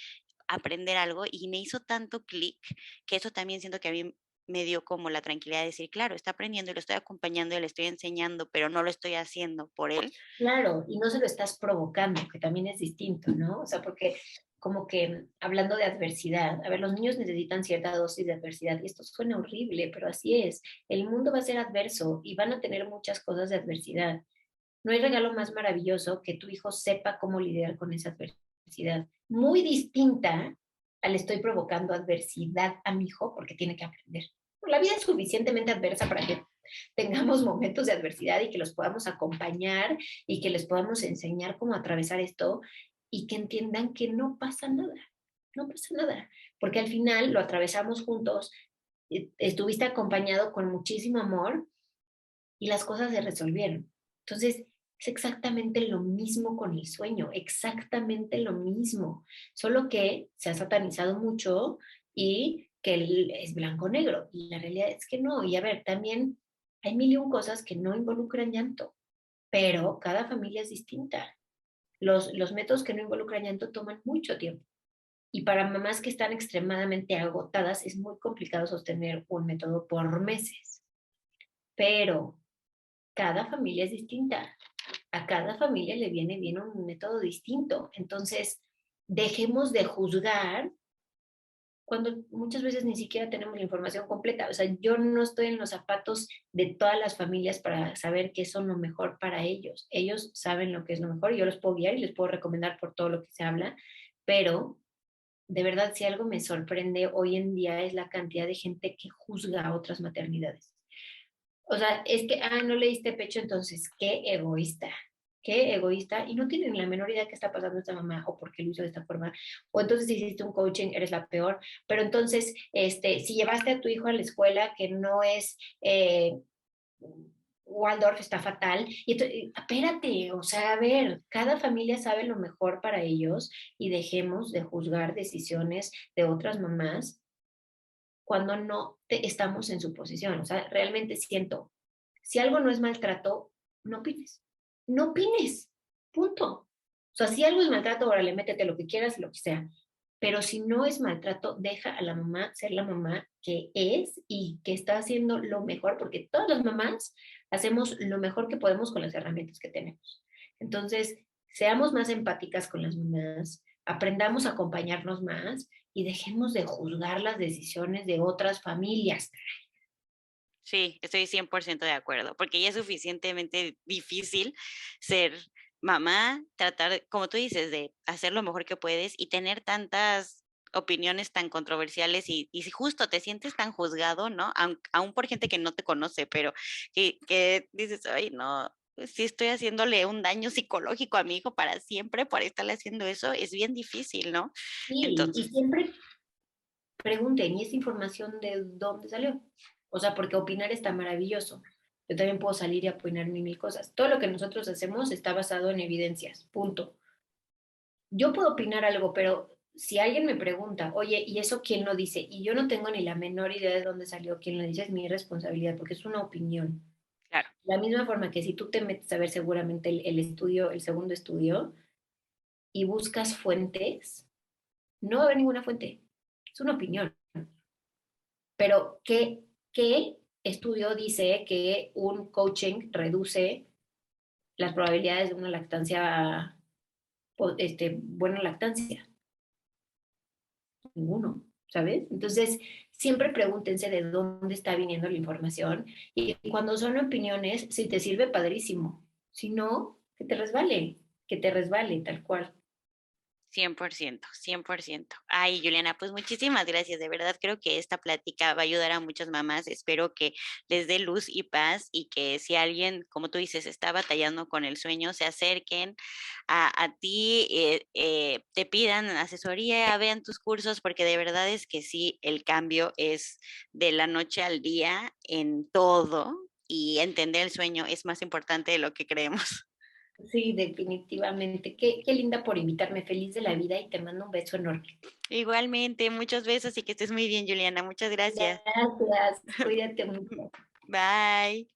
aprender algo y me hizo tanto clic que eso también siento que a mí me dio como la tranquilidad de decir, claro, está aprendiendo y lo estoy acompañando y le estoy enseñando, pero no lo estoy haciendo por él. Claro, y no se lo estás provocando, que también es distinto, ¿no? O sea, porque como que hablando de adversidad, a ver, los niños necesitan cierta dosis de adversidad y esto suena horrible, pero así es. El mundo va a ser adverso y van a tener muchas cosas de adversidad. No hay regalo más maravilloso que tu hijo sepa cómo lidiar con esa adversidad. Muy distinta al estoy provocando adversidad a mi hijo porque tiene que aprender. La vida es suficientemente adversa para que tengamos momentos de adversidad y que los podamos acompañar y que les podamos enseñar cómo atravesar esto y que entiendan que no pasa nada, no pasa nada, porque al final lo atravesamos juntos, estuviste acompañado con muchísimo amor y las cosas se resolvieron. Entonces, es exactamente lo mismo con el sueño, exactamente lo mismo, solo que se ha satanizado mucho y que es blanco-negro. Y la realidad es que no. Y a ver, también hay mil y un cosas que no involucran llanto. pero cada familia es distinta. Los métodos que no involucran llanto toman mucho tiempo. Y para mamás que están extremadamente agotadas es muy complicado sostener un método por meses. Pero cada familia es distinta. A cada familia le viene bien un método distinto. Entonces, dejemos de juzgar cuando muchas veces ni siquiera tenemos la información completa. O sea, yo no estoy en los zapatos de todas las familias para saber qué son lo mejor para ellos. Ellos saben lo que es lo mejor, yo los puedo guiar y les puedo recomendar por todo lo que se habla, pero de verdad, si algo me sorprende hoy en día es la cantidad de gente que juzga a otras maternidades. O sea, es que, no le diste pecho, entonces, qué egoísta, y no tienen la menor idea qué está pasando esta mamá o por qué lo hizo de esta forma, o entonces si hiciste un coaching, eres la peor, pero entonces, si llevaste a tu hijo a la escuela que no es, Waldorf está fatal, y espérate, o sea, a ver, cada familia sabe lo mejor para ellos y dejemos de juzgar decisiones de otras mamás cuando no estamos en su posición. O sea, realmente siento, si algo no es maltrato, no opines. No opines. Punto. O sea, si algo es maltrato, órale, métete lo que quieras, lo que sea. Pero si no es maltrato, deja a la mamá ser la mamá que es y que está haciendo lo mejor, porque todas las mamás hacemos lo mejor que podemos con las herramientas que tenemos. Entonces, seamos más empáticas con las mamás, aprendamos a acompañarnos más y dejemos de juzgar las decisiones de otras familias. Sí, estoy 100% de acuerdo, porque ya es suficientemente difícil ser mamá, tratar, como tú dices, de hacer lo mejor que puedes y tener tantas opiniones tan controversiales y si justo te sientes tan juzgado, ¿no? Aún por gente que no te conoce, pero que dices, ay, no, pues sí estoy haciéndole un daño psicológico a mi hijo para siempre por estarle haciendo eso, es bien difícil, ¿no? Y Entonces, siempre pregunten, ¿y esta información de dónde salió? O sea, porque opinar está maravilloso. Yo también puedo salir y opinar mil cosas. Todo lo que nosotros hacemos está basado en evidencias, punto. Yo puedo opinar algo, pero si alguien me pregunta, oye, ¿y eso quién lo dice? Y yo no tengo ni la menor idea de dónde salió, quién lo dice, es mi responsabilidad, porque es una opinión. claro, La misma forma que si tú te metes a ver seguramente el estudio, el segundo estudio, y buscas fuentes, no va a haber ninguna fuente. Es una opinión. Pero, ¿qué estudio dice que un coaching reduce las probabilidades de una lactancia, buena lactancia? Ninguno, ¿sabes? Entonces, siempre pregúntense de dónde está viniendo la información y cuando son opiniones, si te sirve, padrísimo. Si no, que te resbale tal cual. 100%, 100%. Ay, Juliana, pues muchísimas gracias. De verdad creo que esta plática va a ayudar a muchas mamás. Espero que les dé luz y paz y que si alguien, como tú dices, está batallando con el sueño, se acerquen a ti, te pidan asesoría, vean tus cursos, porque de verdad es que sí, el cambio es de la noche al día en todo y entender el sueño es más importante de lo que creemos. Sí, definitivamente. Qué linda por invitarme, feliz de la vida y te mando un beso enorme. Igualmente, muchos besos y que estés muy bien, Juliana. Muchas gracias. Gracias, cuídate mucho. Bye.